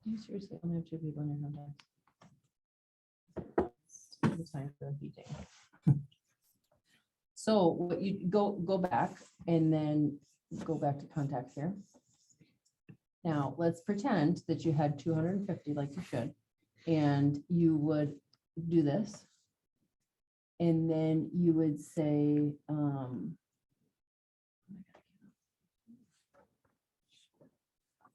B: You seriously only have 2 people in your contacts. It's time for a meeting. So what you go back and then go back to contacts here. Now, let's pretend that you had 250 like you should, and you would do this. And then you would say,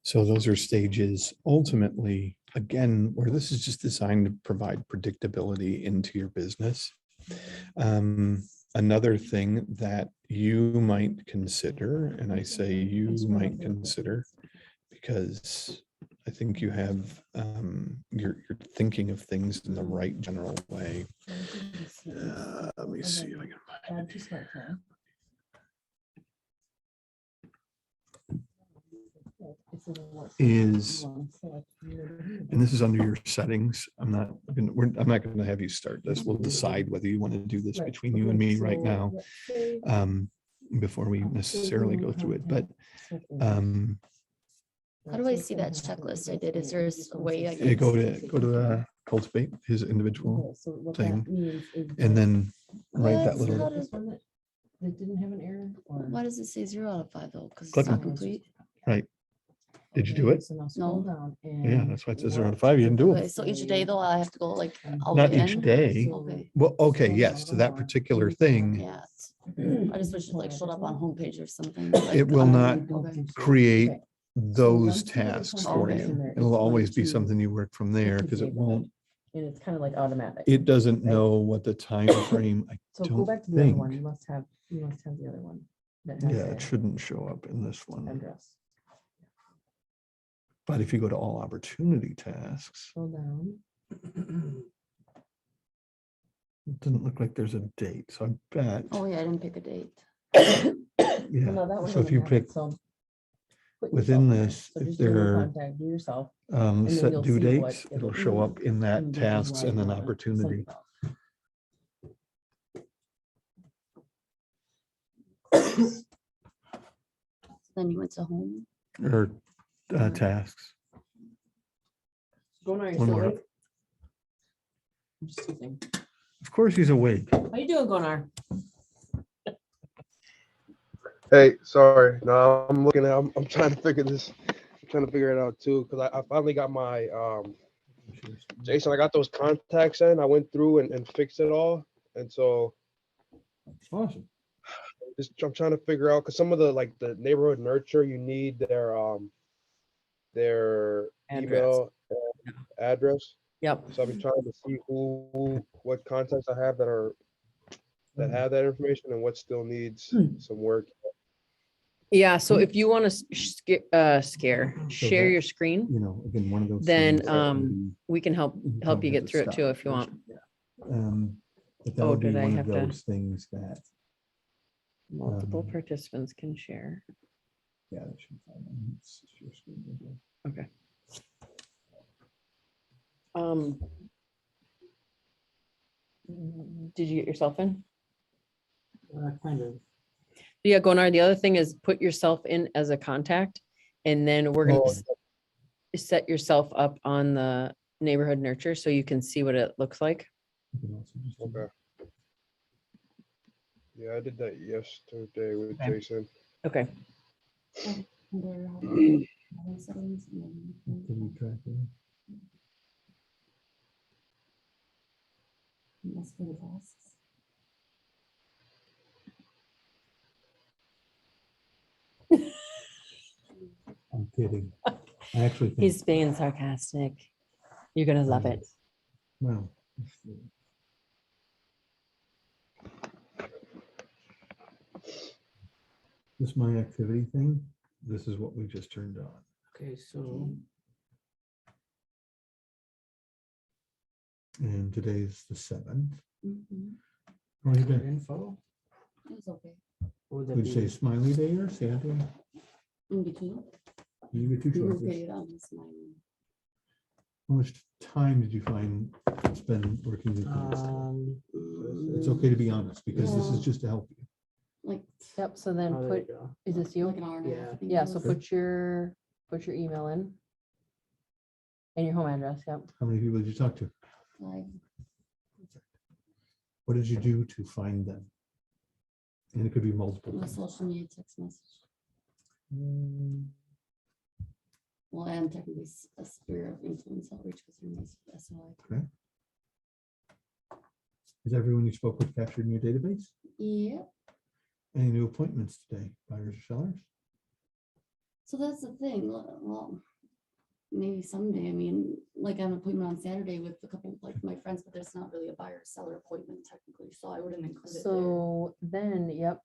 A: So those are stages ultimately, again, where this is just designed to provide predictability into your business. Another thing that you might consider, and I say you might consider, because I think you have, you're thinking of things in the right general way. Let me see if I can find
F: Add to smart plan. It's in the works.
A: Is,
F: You wanna select your-
A: and this is under your settings. I'm not gonna have you start this. We'll decide whether you want to do this
F: Right,
A: between you and me right
F: so
A: now,
F: let's say
A: before we necessarily go through it, but,
F: select in-
A: um,
C: How do I see that checklist I did? Is there a way I
A: yeah,
C: can?
A: go to cultivate his individual
F: Okay, so what
A: thing,
F: that means is
A: and
F: that-
A: then write that
C: What? So
A: little,
C: how
F: This one that didn't have an error or?
C: Why does it say 0 out of 5 though? Because it's
A: Click
C: not
A: on it.
C: complete.
A: Did you
F: Okay,
A: do it?
F: So now scroll
C: No.
F: down
A: Yeah,
F: and.
A: that's why it says 0 out of 5. You didn't do
C: Okay,
A: it.
C: so each day though, I have to go like all
A: Not
C: the
A: each
C: end?
A: day.
C: Okay.
A: Well, okay,
F: Scroll
A: yes,
F: down
A: to that
F: more.
A: particular thing,
C: Yeah. I just wish it like showed up on homepage or something.
A: It will not
C: Okay.
A: create
F: Okay.
A: those
F: once you get a
A: tasks
F: contact
A: for
C: in
A: you.
F: there, it's
A: It'll always
F: going
A: be
F: to
A: something you work from there because it
F: disable it.
A: won't,
F: And it's kind of like automatic.
A: it doesn't
F: Right.
A: know what the time frame. I
F: So go
A: don't
F: back to the other one.
A: think.
F: You must have the other one. That
A: Yeah,
F: has
A: it
F: a
A: shouldn't show up in this one.
F: address.
A: But if you go to all opportunity tasks,
F: Scroll down.
A: it doesn't look like there's a date. So I bet,
C: Oh yeah, I didn't pick a date.
F: Well,
A: yeah.
F: no, that one
A: So if
F: doesn't
A: you
F: have it,
A: pick
F: so put
A: within
F: yourself in there.
A: this,
F: So
A: if
F: just do your
A: they're
F: contact, do yourself. then
A: set
F: you'll
A: due
F: see what
A: dates,
F: it'll
A: it'll show
F: do,
A: up in that
F: and this is
A: tasks
F: why
A: and
F: you
A: then
F: wanna send
A: opportunity.
F: it out.
C: Then you went to home.
A: Or tasks.
B: Going on,
A: One more.
F: I'm just teasing.
A: Of course, he's awake.
B: How you doing, Gonar?
D: Hey, sorry. No, I'm looking at. I'm trying to figure this. I'm trying to figure it out too, because I finally got my Jason. I got those contacts in. I went through and fixed it all, and so
A: Awesome.
D: I'm trying to figure out because some of the like the neighborhood nurture, you need their
B: Address.
D: email and address.
B: Yep.
D: So I've been trying to see what contacts I have that have that information and what still needs some work.
B: Yeah, so if you want to share
A: that-
B: your screen,
A: You know, again, one of those.
B: Then,
A: things that can
B: we can help
A: be-
B: help you
A: have
B: get
A: to
B: through it too
A: stop.
B: if you want.
A: Yeah. But that
B: Oh,
A: would be
B: did I
A: one of
B: have to-
A: those things that,
B: Multiple participants can share.
A: yeah, that should be fine. It's just your screen right there.
B: Okay. Did you get yourself in?
E: Kind of.
B: Yeah, Gonar, the other thing is put yourself in as a contact, and then we're gonna
D: Oh.
B: set yourself up on the neighborhood nurture so you can see what it looks like.
A: You can also just do
D: Okay. Yeah, I did that yesterday with
B: Okay.
D: Jason.
B: Okay.
C: Under, other settings, and then-
A: keep track of it.
C: and that's for the tasks.
A: I'm kidding. I actually think.
B: He's being sarcastic. You're gonna love it.
A: Well. This my activity thing, this is what we just turned on.
E: Okay, so
A: And today's the 7th.
C: Mhm.
A: How you
E: your
A: been?
E: info,
C: It was okay.
E: what would that
A: Would you say
E: be?
A: smiley day or Santa?
C: In between.
A: You get two
C: It was
A: choices.
C: okay, that was mine.
A: How much time did you find spend working with this? It's okay to be honest, because this is
C: Yeah.
A: just to help you.
C: Like,
B: Yep, so then
E: Oh, there you
B: put,
E: go.
B: is this you?
C: like an hour and a half.
E: Yeah.
C: I think
B: Yeah,
C: it
B: so
C: was.
B: put your email in. And your home address, yep.
A: How many people did you talk to?
C: Like,
A: What did you do to find them? And it could be multiple
C: a
A: things.
C: social media text message. Well, and technically a sphere of influence outreach because you're my SOI.
A: Is everyone you spoke with captured in your database?
C: Yep.
A: Any new appointments today, buyers or sellers?
C: So that's the thing. Well, maybe someday. I mean, like I have an appointment on Saturday with a couple like my friends, but there's not really a buyer seller appointment technically, so I wouldn't include it there.
B: So then, yep,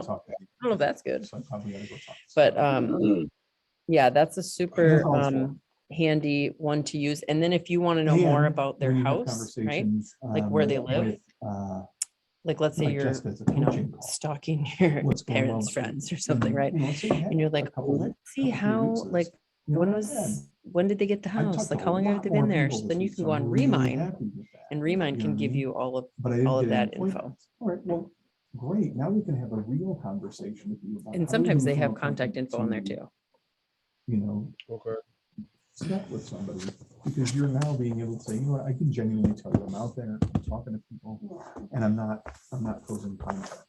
B: know,
A: talk to
B: don't know if that's good,
G: So I probably gotta go talk. to
B: but,
G: somebody.
B: yeah, that's a super,
G: helpful.
B: handy one to use. And then if you want to know more
G: And
B: about their
G: when you have
B: house, right?
G: conversations,
B: Like where they live.
G: with,
B: Like, let's say
G: like
B: you're,
G: Jessica's a
B: you know,
G: coaching call.
B: stalking your
G: What's going on
B: parents'
G: with you?
B: friends or something,
G: And,
B: right?
G: you know, so you
B: And you're
G: have a
B: like,
G: couple-
B: let's see
G: couple, 3
B: how,
G: weeks of
B: like,
G: this. You know,
B: when
G: I've
B: was,
G: had-
B: when did they get the
G: I've
B: house?
G: talked
B: Like,
G: to
B: how
G: a
B: long have
G: lot
B: they
G: more
B: been there?
G: people
B: So
G: this
B: then you
G: week,
B: can
G: so
B: go
G: I'm
B: on
G: really
B: Remind,
G: happy with that.
B: and Remind
G: You know
B: can
G: what I
B: give
G: mean?
B: you all of,
G: But I didn't
B: all of
G: get any
B: that info.
G: appointments. All right, well, great. Now we can have a real conversation with you about.
B: And
G: how do we
B: sometimes
G: move
B: they
G: from
B: have
G: appointment
B: contact info on there
G: to,
B: too.
G: You know,
D: Okay.
G: step with somebody, because you're now being able to say, you know what, I can genuinely tell you, I'm out there, I'm talking to people,
C: Yeah.
G: and I'm not closing contracts.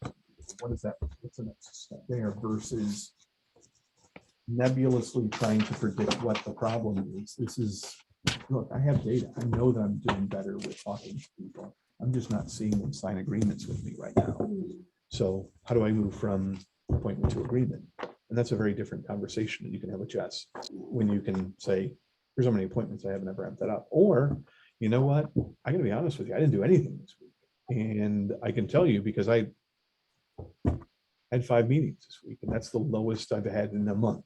G: What is that? What's the next step there versus nebulously trying to predict what the problem is? This is, look, I have data. I know that I'm doing better with talking to people. I'm just not seeing them sign agreements with me right now. So how do I move from appointment to agreement? And that's a very different conversation that you can have with Jess when you can say, here's how many appointments I have and I've ramped that up. Or, you know what, I gotta be honest with you, I didn't do anything this week. And I can tell you because I had 5 meetings this week, and that's the lowest I've had in a month.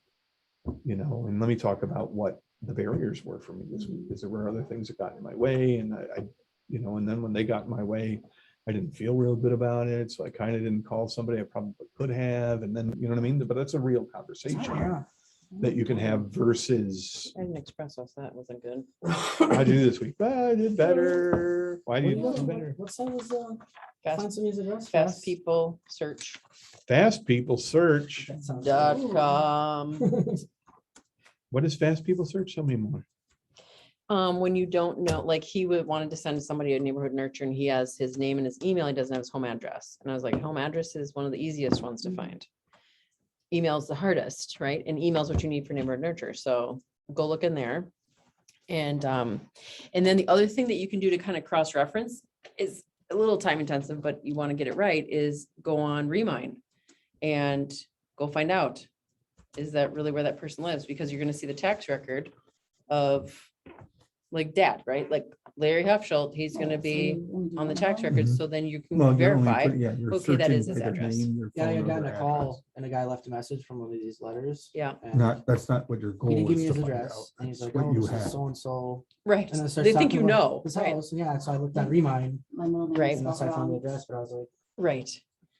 G: You know, and let me talk about what the barriers were for me this week, because there were other things that got in my way, and I, you know, and then when they got in my way, I didn't feel real good about it, so I kind of didn't call somebody I probably could have, and then, you know what I mean? But that's a real conversation
E: Yeah.
G: that you can have versus,
B: I didn't express us, that wasn't good.
G: I do this week, I did better. Why do you do better?
E: What site was the?
B: Fast,
E: Find somebody's address.
B: fast people search
G: Fast people search.
E: That sounds
B: dot
E: right.
B: com.
G: What is fast people search? Tell me more.
B: When you don't know, like he wanted to send somebody a neighborhood nurture and he has his name and his email, he doesn't have his home address. And I was like, home address is one of the easiest ones to find. Email's the hardest, right? And email's what you need for neighborhood nurture. So go look in there. And then the other thing that you can do to kind of cross-reference is a little time intensive, but you want to get it right, is go on Remind and go find out, is that really where that person lives? Because you're going to see the tax record of like dad, right? Like Larry Hufschult, he's going to be on the tax record.
G: Mhm.
B: So then you can
G: Well, you're only
B: verify.
G: put- yeah, you're
B: okay, that
G: searching
B: is his
G: by their
B: address.
G: name, their
E: Yeah, I
G: phone
E: got
G: number,
E: a
G: address.
E: call and a guy left a message from one of these letters.
B: Yeah,
E: and
G: Not, that's not what your goal
E: He
G: is.
E: didn't give me
G: to
E: his
G: find out.
E: address. And he's
G: That's
E: like,
G: what
E: oh,
G: you
E: this is
G: have.
E: so-and-so.
B: right.
E: And then it starts
B: They think
E: talking
B: you
E: about
B: know,
E: His
B: right?
E: house. Yeah, so I looked on Remind
C: My middle name
B: Right.
C: is
E: and that's how I
C: spelled
E: found the
C: wrong.
E: address, but I was like,
B: Right,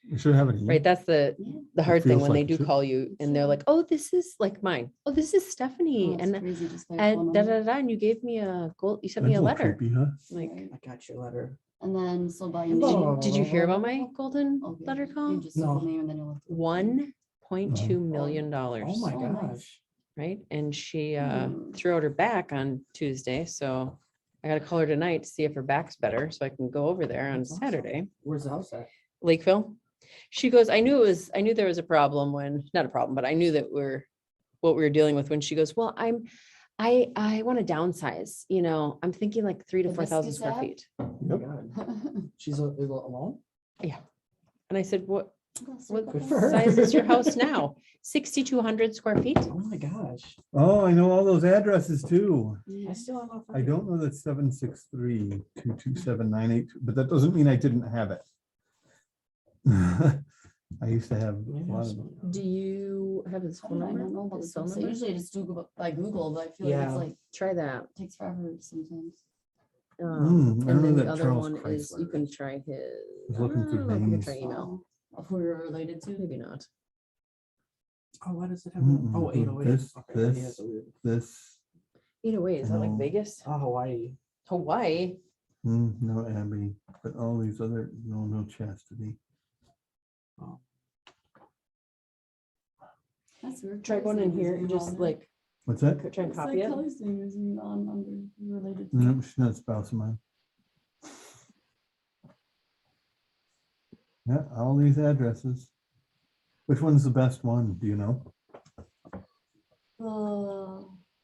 G: You should have it.
B: right. That's the
C: Yeah.
B: hard thing
G: feels
B: when they
G: like
B: do
G: it should.
B: call you and they're like, oh, this is like mine. Oh, this is
C: Oh,
B: Stephanie.
C: it's
B: And
C: crazy, just by phone
B: and da,
C: number.
B: da, da, and you gave me a gold, you sent me a letter.
G: Creepy, huh?
B: Like,
C: Right.
E: I got your letter.
C: And then, so by
E: Did
C: name.
B: did you hear about my golden
C: Okay,
B: letter
C: you
B: call?
C: just took the
E: No.
C: name and then you left it.
B: $1.2 million.
E: Oh my
C: Oh, nice.
E: gosh.
B: Right? And she
C: Hmm.
B: threw out her back on Tuesday. So I gotta call her tonight to see if her back's better so I can go over there on
E: That's awesome.
B: Saturday.
E: Where's the house at?
B: Lakeville. She goes, I knew there was a problem when, not a problem, but I knew that what we were dealing with when she goes, well, I want to downsize, you know, I'm thinking like 3,000 to
C: The
B: 4,000
C: biscuits
B: square
C: app?
B: feet.
E: Oh my God. She's alone?
B: And I said, what
E: Good for her.
B: size is your house now? 6,200 square feet?
E: Oh my gosh.
G: Oh, I know all those addresses too.
E: I still have.
G: I don't know that 763-227-982, but that doesn't mean I didn't have it. I used to have a lot of.
B: Do you have his
C: I
B: phone
C: don't
B: number?
C: know about
B: His
C: this
B: phone
C: website.
B: number?
C: Usually I just do by Google, but I feel like
E: Yeah.
C: it's like,
B: Try that.
C: takes forever sometimes.
G: I don't know
B: And then the
G: that
B: other
G: Charles
B: one is, you
G: Chrysler
B: can
G: is.
B: try his.
G: was looking through
B: I don't know if you can
G: names.
B: try email.
C: Of who you're related to.
B: Maybe not.
E: Oh, what does it have?
G: Mm-mm.
E: Oh, 808.
G: This-
E: Okay, he
G: this-
E: has a weird-
G: This,
B: Either way, is that like
G: No.
B: Vegas?
E: Oh, Hawaii.
B: Hawaii?
G: no Abby, but all these other, no Chastity.
C: That's weird.
B: Try going in here and just like,
G: What's that?
B: try and
C: It's like
B: copy it.
C: Kelly's name is on under related to.
G: No, she's not a spouse of mine. Yeah, all these addresses. Which one's the best one? Do you know?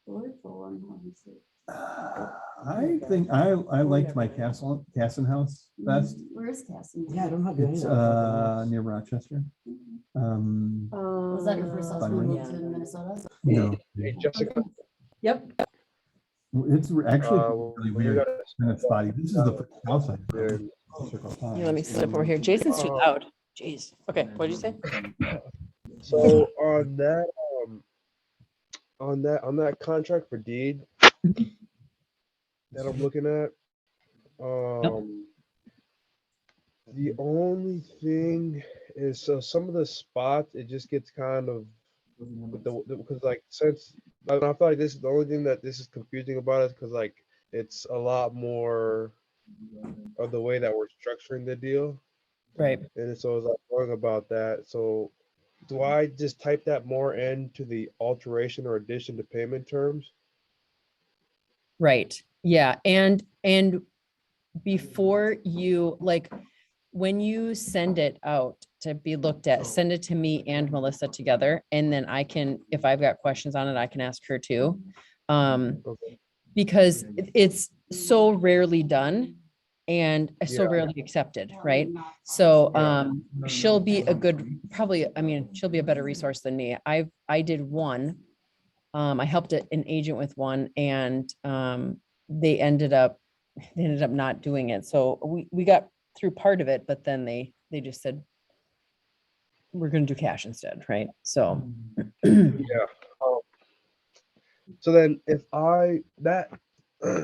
C: Lakeville one, obviously.
G: I think I liked my Casson house best.
C: Where is Cassie?
E: Yeah, I don't have. any
G: It's
E: of that.
G: near Rochester.
C: Was that your first house when you
G: Fine.
C: moved to Minnesota?
G: No,
D: Hey, Jessica,
B: Yep.
G: it's actually really
D: we
G: weird.
D: gotta-
G: And it's spotty. This is the first house I
D: Weird.
G: built.
B: Here, let me step over here. Jason's too loud. Jeez. Okay, what'd you say?
D: So on that contract for deed that I'm looking at, the only thing is, so some of the spots, it just gets kind of with because like since I feel like this is the only thing that this is confusing about it, because like it's a lot more of the way that we're structuring the deal,
B: Right.
D: and so I was like wrong about that. So do I just type that more into the alteration or addition to payment terms?
B: Right. Yeah. And before you, like, when you send it out to be looked at, send it to me and Melissa together. And then I can, if I've got questions on it, I can ask her too.
D: Okay.
B: Because it's so rarely done and so
D: Yeah.
B: rarely accepted, right? So she'll be a good, probably, I mean, she'll be a better resource than me. I did one. I helped an agent with one and they ended up not doing it. So we got through part of it, but then they just said, we're gonna do cash instead, right? So
D: Yeah. So then if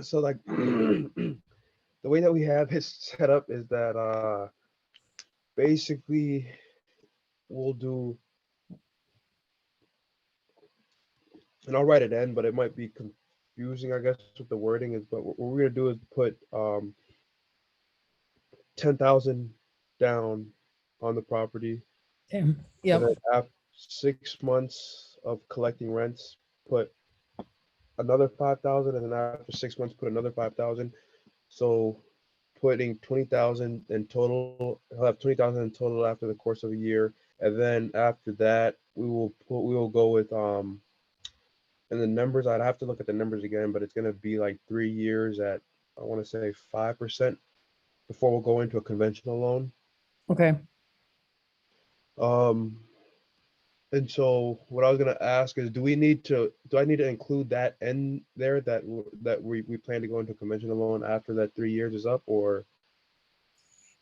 D: so like the way that we have it set up is that basically we'll do, and I'll write it in, but it might be confusing, I guess, what the wording is, but what we're gonna do is put 10,000 down on the property.
B: damn,
D: And
B: yep,
D: then after 6 months of collecting rents, put another 5,000, and then after 6 months, put another 5,000. So putting 20,000 in total, he'll have 20,000 in total after the course of a year. And then after that, we will go with, and the numbers, I'd have to look at the numbers again, but it's gonna be like 3 years at, I wanna say 5% before we'll go into a conventional loan.
B: okay.
D: And so what I was gonna ask is, do I need to include that in there, that we plan to go into conventional loan after that 3 years is up, or?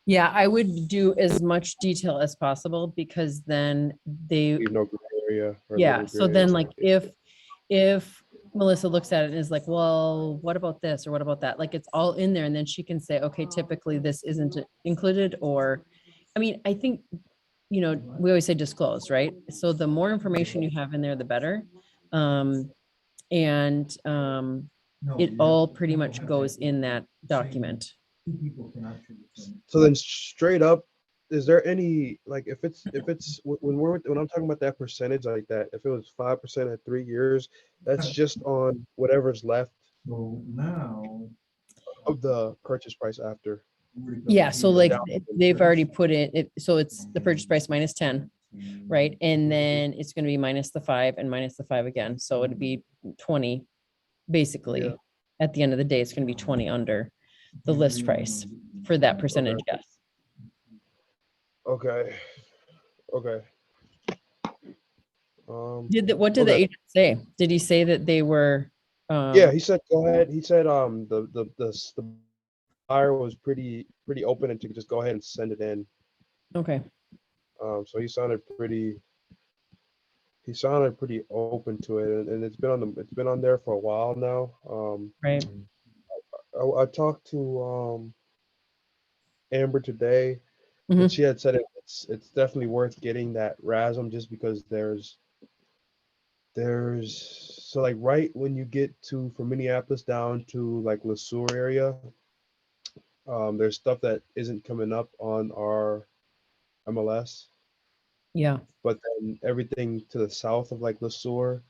B: Yeah, I would do as much detail as possible because then they,
D: Leave no gray area? Or
B: yeah,
D: little
B: so
D: gray
B: then
D: area?
B: like if Melissa looks at it and is like, well, what about this or what about that? Like it's all in there and then she can say, okay, typically this isn't included or, I mean, I think, you know, we always say disclose, right? So the more information you have in there, the better. And it all pretty much goes in that document.
D: So then straight up, is there any, like, if it's when I'm talking about that percentage like that, if it was 5% at 3 years, that's just on whatever's left of the purchase price after.
B: Yeah, so like
D: down
B: they've already put it, so it's the purchase price minus 10, right? And then it's gonna be minus the 5 and minus the 5 again, so it'd be 20, basically.
D: Yeah.
B: At the end of the day, it's gonna be 20 under the list price for that percentage, yes.
D: Okay. Okay.
B: What did the
D: Okay.
B: agent say? Did he say that they were?
D: Yeah, he said, go ahead. He said, the buyer was pretty open and to just go ahead and send it in.
B: Okay,
D: So he sounded pretty open to it, and it's been on there for a while now.
B: right,
D: I talked to Amber today,
B: Mhm.
D: and she had said it's definitely worth getting that RASM, just because there's so like right when you get to from Minneapolis down to like LeSueur area, there's stuff that isn't coming up on our MLS,
B: yeah,
D: but then everything to the south of like LeSueur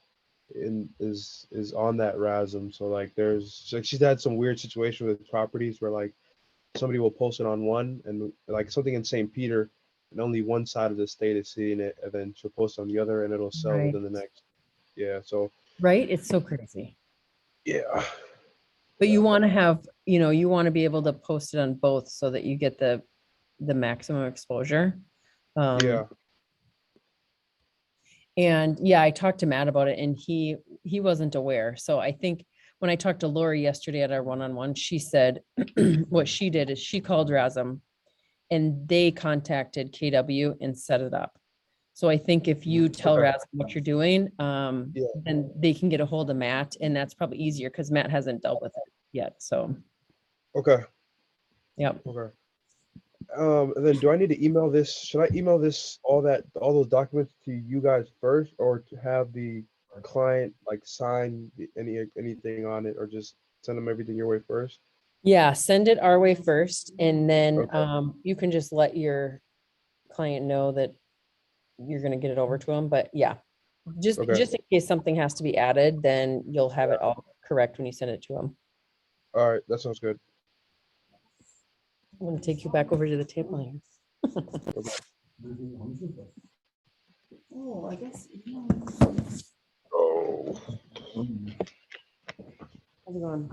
D: is on that RASM. So like there's like she's had some weird situation with properties where like somebody will post it on one, and like something in St. Peter, and only one side of the state is seeing it, and then she'll post on the other and it'll sell
B: Right.
D: within the next. Yeah. So
B: right, it's so crazy.
D: yeah.
B: But you want to have, you know, you want to be able to post it on both so that you get the maximum exposure.
D: Yeah.
B: And yeah, I talked to Matt about it and he wasn't aware. So I think when I talked to Lori yesterday at our one-on-one, she said what she did is she called Razum and they contacted KW and set it up. So I think if you tell
D: Okay.
B: Raz what you're doing,
D: Yeah.
B: then they can get a hold of Matt, and that's probably easier because Matt hasn't dealt with it yet. So,
D: Okay,
B: yep.
D: okay. And then do I need to email this? Should I email this, all those documents to you guys first, or to have the client like sign anything on it, or just send them everything your way first?
B: Yeah, send it our way first, and then
D: Okay.
B: you can just let your client know that you're gonna get it over to them. But yeah, just
D: Okay.
B: in case something has to be added, then you'll have it all correct when you send it to them.
D: All right, that sounds good.
B: I'm gonna take you back over to the table here.
C: Oh, I guess.
D: Oh,
B: How's it going?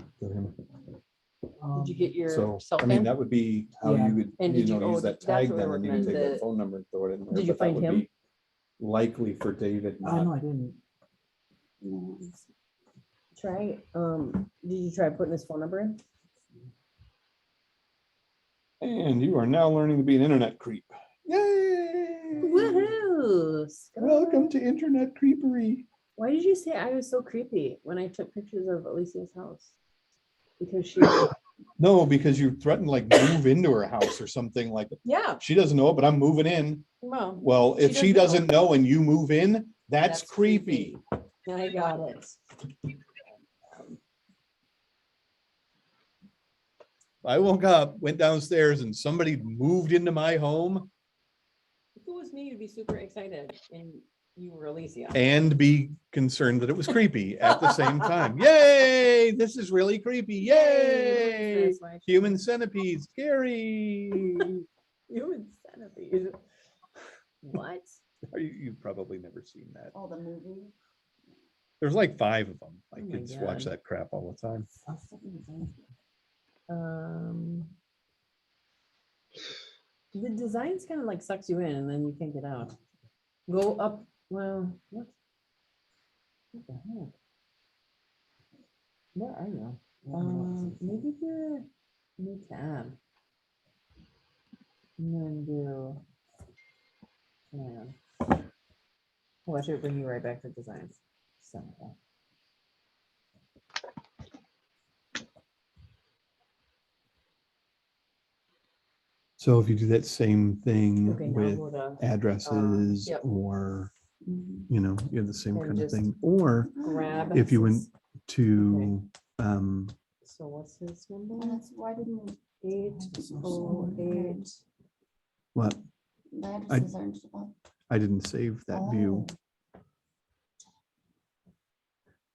E: Um,
B: Did you get your
G: So,
B: cell
G: I mean,
B: phone?
G: that would be how
E: Yeah.
G: you would,
B: And
G: you
B: did you-
G: know,
B: oh,
G: use that
B: that's
G: tag
B: what we're
G: then, and you
B: working
G: would
B: on,
G: take
B: the-
G: that phone number and throw it in there.
B: Did you
G: but that
B: find
G: would
B: him?
G: be Likely for David,
E: Oh, no,
G: not,
E: I didn't.
B: Try, did you try putting his phone number in?
A: And you are now learning to be an internet creep. Yay!
B: Woohoo!
A: Welcome to internet creepery.
B: Why did you say I was so creepy when I took pictures of Alicia's house? Because she,
A: No, because you threatened like move into her house or something like,
B: yeah,
A: she doesn't know, but I'm moving in.
B: well,
A: Well, if she
B: She doesn't
A: doesn't know and you move in, that's
B: That's
A: creepy.
B: I got it.
A: I woke up, went downstairs and somebody moved into my home
B: If it was me, you'd be super excited and you were Alicia.
A: and be concerned that it was creepy at the same time. Yay, this is really creepy. Yay. Human centipedes, scary.
B: Human centipede. What?
A: You've probably never seen that.
C: Oh, the movie.
A: There's like 5 of them. My
B: Oh my
A: kids watch
B: God.
A: that crap all the time.
B: The designs kind of like sucks you in and then you can't get out. Go up, well, what the heck? Where are you? Maybe the new tab. And then do. Man. Oh, I should bring you right back to designs. Simple.
A: So if you do that same thing
B: Okay, now
A: with
B: go to
A: addresses
B: yep.
A: or,
C: Mhm.
A: you know, you have the same
B: And
A: kind of
B: just
A: thing. Or
B: grab.
A: if you went to,
B: So what's his
C: And
B: number?
C: that's why didn't
B: 808.
A: what,
C: the addresses aren't up?
A: I didn't save that view,
C: Oh.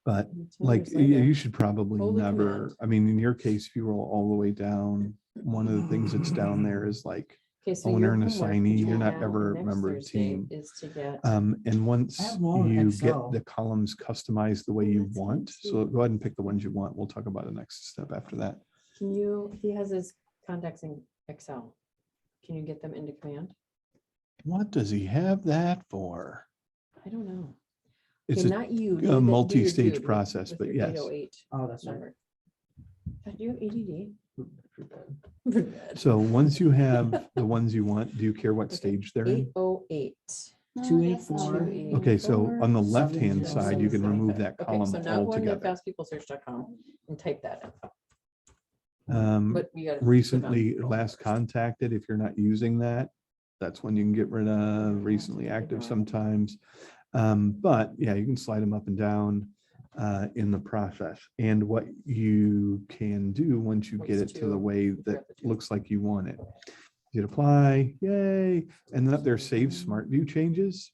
A: but
B: It's
A: like
B: right there.
A: you should probably
B: Hold the
A: never,
B: command.
A: I mean, in your case, if you roll all the way down, one of the things that's down there is like
B: Okay, so
A: owner
B: your
A: and
B: homework
A: assignee,
B: between
A: you're not
B: now
A: ever
B: and
A: a
B: next
A: member of
B: Thursday
A: team.
B: Is to get.
A: And once
E: I have them all in
A: you get
E: Excel.
A: the columns customized the way
B: Oh,
A: you
B: that's
A: want,
B: fancy.
A: so go ahead and pick the ones you want. We'll talk about the next step after that.
B: Can you, he has his contacts in Excel. Can you get them into command?
A: What does he have that for?
B: I don't know.
A: It's
B: Okay,
A: a
B: not you.
A: a multi-stage process, but yes.
B: 808
E: Oh, that's right.
B: number. God, do you have ADD?
A: So once you have the ones you want, do you care what stage they're in?
B: 808.
C: No, I
E: 284.
C: guess not.
A: Okay, so on the left-hand
E: 707.
A: side, you can remove that
B: Okay,
A: column
B: so now go into
A: altogether.
B: fastpeoplesearch.com and type that in.
A: Um,
B: But we got.
A: recently, last contacted, if you're not using that, that's when you can get rid of recently active sometimes. But yeah, you can slide them up and down in the process. And what you can do once you get it to the way that looks like you want it. Hit apply, yay. And then up there, save smart view changes.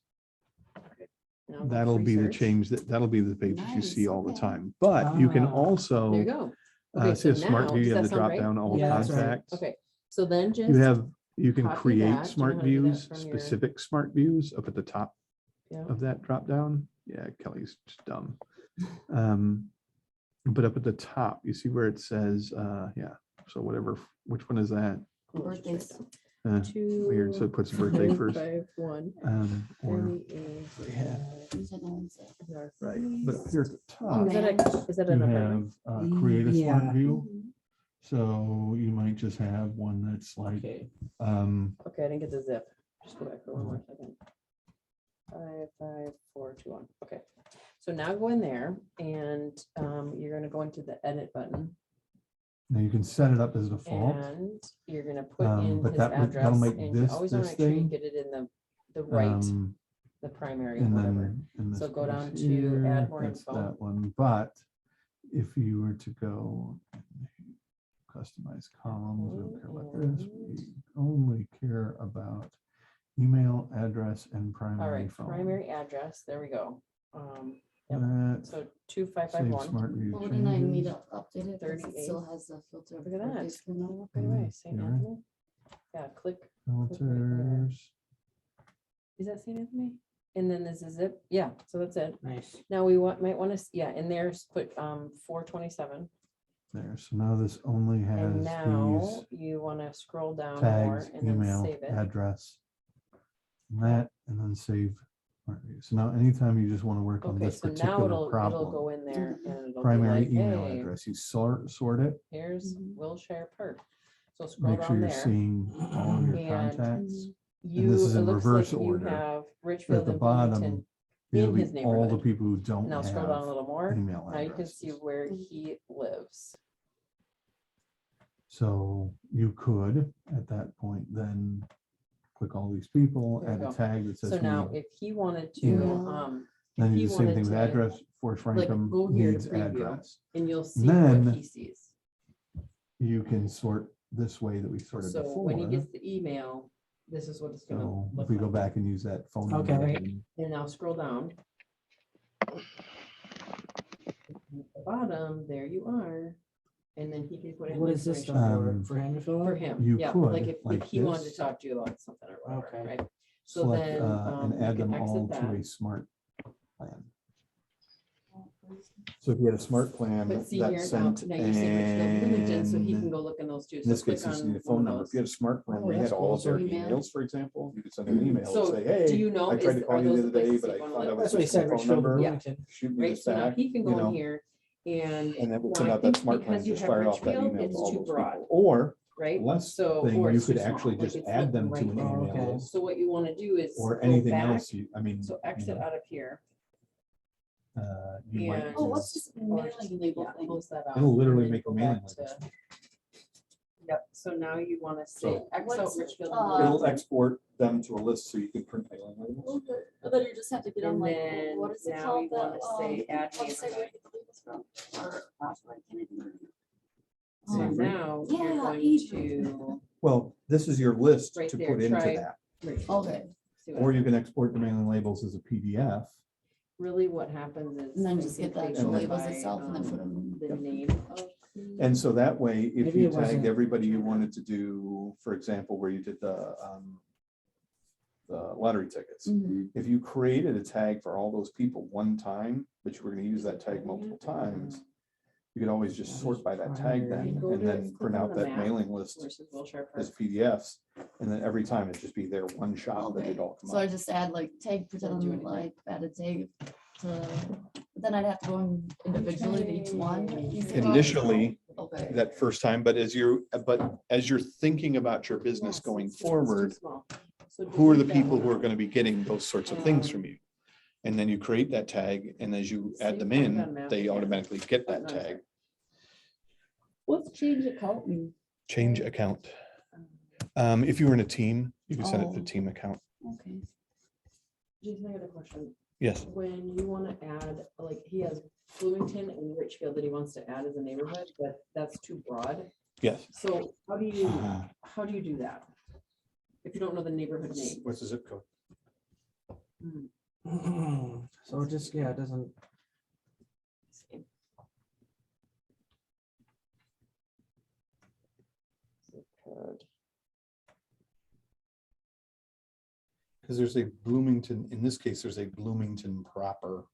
B: Now go
A: That'll
B: free
A: be the
B: search.
A: change that'll be the page that you see
C: Nice,
A: all the
C: okay.
A: time. But you can
E: Ah.
B: There you
A: also
B: go. Okay,
A: see
B: so
A: a smart
B: now,
A: view, you
B: does
A: have
B: that
A: the
B: sound
A: drop
B: right?
A: down all
E: Yeah, that's right.
A: contacts.
B: Okay, so then just.
A: You have, you can
B: copy
A: create
B: that. Do you know
A: smart
B: how to do that
A: views,
B: from your-
A: specific smart views up at the top
B: Yeah.
A: of that drop down. Yeah, Kelly's just dumb. But up at the top, you see where it says, yeah, so whatever, which one is that?
C: Birthdays.
A: Weird, so it puts birthday first.
B: 255-1.
A: Or, yeah,
C: These are the ones that-
A: right, but up here at the
B: Oh,
A: top,
B: is that
A: you
B: an
A: have create a
E: Yeah.
A: smart view. So you might just have one that's like,
E: Okay.
B: Okay, I didn't get the zip. Just go back for one more second. 55421. Okay. So now go in there and you're gonna go into the edit button
G: Now you can set it up as default.
B: and you're gonna put
G: Um,
B: in
G: but
B: his
G: that'll
B: address
G: make
B: and you
G: this-
B: always wanna
G: this
B: make sure you
G: thing,
B: get it in the right,
G: um,
B: the primary,
G: And
B: whatever.
G: then. in this
B: So go down
G: case
B: to add
G: here,
B: more
G: that's
B: info.
G: That one, but if you were to go customize columns, we don't care about this. We only care about email address and
B: All
G: primary
B: right,
G: phone.
B: primary address, there we go. Yep.
G: That
B: So
G: save
B: 2551.
G: smart view
C: 49 need
G: changes.
C: to update it, because it
B: 38.
C: still has the filter.
B: Look at
C: for
B: that.
C: Facebook now.
B: Look right away, St.
G: you're right.
B: Anthony. Yeah, click.
G: Filters.
B: Is that St. Anthony? And then this is it. Yeah, so that's it.
E: Nice.
B: Now we might want to, yeah, in there's put 427.
G: There, so now this only
B: And
G: has
B: now
G: these
B: you want to scroll down more
G: tags,
B: and then
G: email,
B: save it.
G: address. And that, and then save. Smart View. So now anytime you just want to work on
B: Okay,
G: this
B: so now
G: particular
B: it'll go
G: problem,
B: in there and it'll be
G: primary
B: like,
G: email
B: hey,
G: address, you sort it,
B: here's
C: Mhm.
B: Wilshire Park. So scroll
G: make sure
B: down
G: you're
B: there.
G: seeing all your
B: And
G: contacts.
B: You,
G: this is
B: it
G: in
B: looks
G: reverse
B: like you
G: order.
B: have
G: At
B: Richfield
G: the
B: and
G: bottom,
B: Bloomington
G: it'll
B: in
G: be
B: his
G: all the
B: neighborhood.
G: people who don't
B: Now scroll down a
G: have
B: little more.
G: email
B: Now you can see
G: addresses.
B: where he lives.
G: So you could, at that point, then click all these people,
B: There you
G: add a
B: go.
G: tag that says.
B: So now
G: we-
B: if he wanted to,
C: Yeah.
G: Then
B: if
G: you
B: he
G: do the same
B: wanted
G: thing with
B: to,
G: address, Fort Franklin
B: go here to
G: needs
B: preview.
G: address.
B: and you'll see
G: Then-
B: what he sees.
G: You can sort this way that we sorted
B: So
G: before.
B: when he gets the email, this is what it's gonna
G: So if
B: look
G: we go
B: like.
G: back and use that phone number.
E: Okay.
G: and-
B: And now scroll down. At the bottom, there you are. And then he can put in
E: What is this
B: information
E: stuff for him to fill out?
B: for him.
G: You
B: Yeah,
G: could,
B: like if
G: like
B: he wanted to
G: this.
B: talk to you about something or whatever,
E: Okay.
B: right? So
G: Select,
B: then,
G: and
B: you
G: add
B: can
G: them all
B: exit
G: to a
B: that.
G: smart plan. So if you had a smart plan
B: But see
G: that
B: here, now,
G: sent
B: now you're seeing Richfield Bloomington, so he can
G: and
B: go look in those too.
G: in
B: So
G: this
B: click
G: case, you just
B: on
G: need a
B: one
G: phone
B: of
G: number.
B: those.
G: If you had a smart plan
E: Oh,
G: where you
E: that's
G: had all
E: cool.
G: of their
C: So email.
G: emails, for example, you could send an email
B: So,
G: and say, hey.
B: do you know,
G: I tried to
B: is,
G: call
B: are
G: you the
B: those
G: other
B: the
G: day,
B: places
G: but
B: you
G: I
B: wanna
G: found
B: live?
G: out
E: That's
G: it's
E: what he
G: just
E: said,
G: a phone
E: Richfield,
G: number.
E: Bloomington.
G: Shoot me
B: Right,
G: this
B: so now
G: back,
B: he can
G: you
B: go in
G: know,
B: here and.
G: and that would
B: well,
G: send
B: I
G: out that
B: think
G: smart
B: because
G: plan,
B: you
G: just
B: have
G: fired off that
B: Richfield,
G: email
B: it's
G: to all
B: too
G: those
B: broad,
G: people. Or
B: right?
G: less
B: So,
G: thing,
B: or
G: you
B: it's too
G: could
B: small,
G: actually
B: like
G: just
B: it's
G: add them
B: looking
G: to an
B: right
E: Oh,
G: email.
E: okay.
B: So what you wanna do is.
G: Or
B: go
G: anything
B: back,
G: else, I mean.
B: So
G: you
B: exit
G: know,
B: out of here.
G: You might
B: and-
C: Oh, what's
G: just-
C: this
B: or
C: mailing
B: just,
C: label
B: yeah,
C: thing?
B: close that out.
G: It'll literally
B: and then
G: make a
B: go
G: mailing
B: back
G: list.
B: to- Yep, so now you wanna say
G: So-
B: X out
C: What's,
B: Richfield. and
C: uh,
G: It'll
B: Bloomington.
G: export them to a list so you can print mailing labels.
C: Okay. And then you just have to get on
B: And
C: like,
B: then
C: what is it
B: now
C: called?
B: we
C: The,
B: wanna say add
C: website where you
B: neighborhood.
C: get the labels from? Or, gosh, why can't I remember?
B: So
C: Um,
B: now you're
C: Yeah,
B: going
C: Avery.
B: to.
G: Well, this is your list
B: Right
G: to
B: there,
G: put into
B: try-
G: that.
C: Okay,
B: See what
G: Or you can export the mailing labels as a PDF.
B: Really what happens is.
C: and then
B: I
C: just
B: think
C: get the
B: they
C: actual
B: go
C: labels
B: by,
C: itself and then put them.
B: The name of.
G: And so that way, if
E: Maybe
G: you
E: it wasn't-
G: tagged everybody you wanted to do, for example, where you did the lottery tickets.
C: Mhm.
G: If you created a tag for all those people one time, but you were gonna use that tag multiple times, you could always just sort by that tag then,
B: Go
G: and
B: to-
G: then
B: click
G: print
B: on
G: out
B: the
G: that
B: map
G: mailing list
B: Versus Wilshire
G: as
B: Park.
G: PDFs. And then every time it'd just be there one shot that
C: Okay,
G: it'd all come
C: so I
G: up.
C: just add like tag,
B: Doesn't do
C: pretend
B: anything.
C: like add a tag to, but then I'd have to go in individually to each one. You said?
G: Initially,
C: Okay.
G: that first time, but as you're thinking about your business
B: Yes,
G: going
B: it's too
G: forward,
B: small. So
G: who are the
B: delete that
G: people who are
B: one.
G: gonna be getting those sorts of things from you? And then you create that tag, and as you add
B: Save
G: them
B: Polygon
G: in,
B: map
G: they
B: again.
G: automatically get that
B: Oh, no,
G: tag.
C: What's change account mean?
G: Change account. If you were in a team, you could send it to
C: Oh.
G: team account.
C: Okay.
B: Jason, I got a question.
G: Yes.
B: When you wanna add, like, he has Bloomington and Richfield that he wants to add as a neighborhood, but that's too broad.
G: Yes.
B: So how do you do that? If you don't know the neighborhood name?
G: What's the zip code?
E: So it just, yeah, it doesn't,
B: Zip code.
G: Because there's a Bloomington, in this case, there's a Bloomington proper.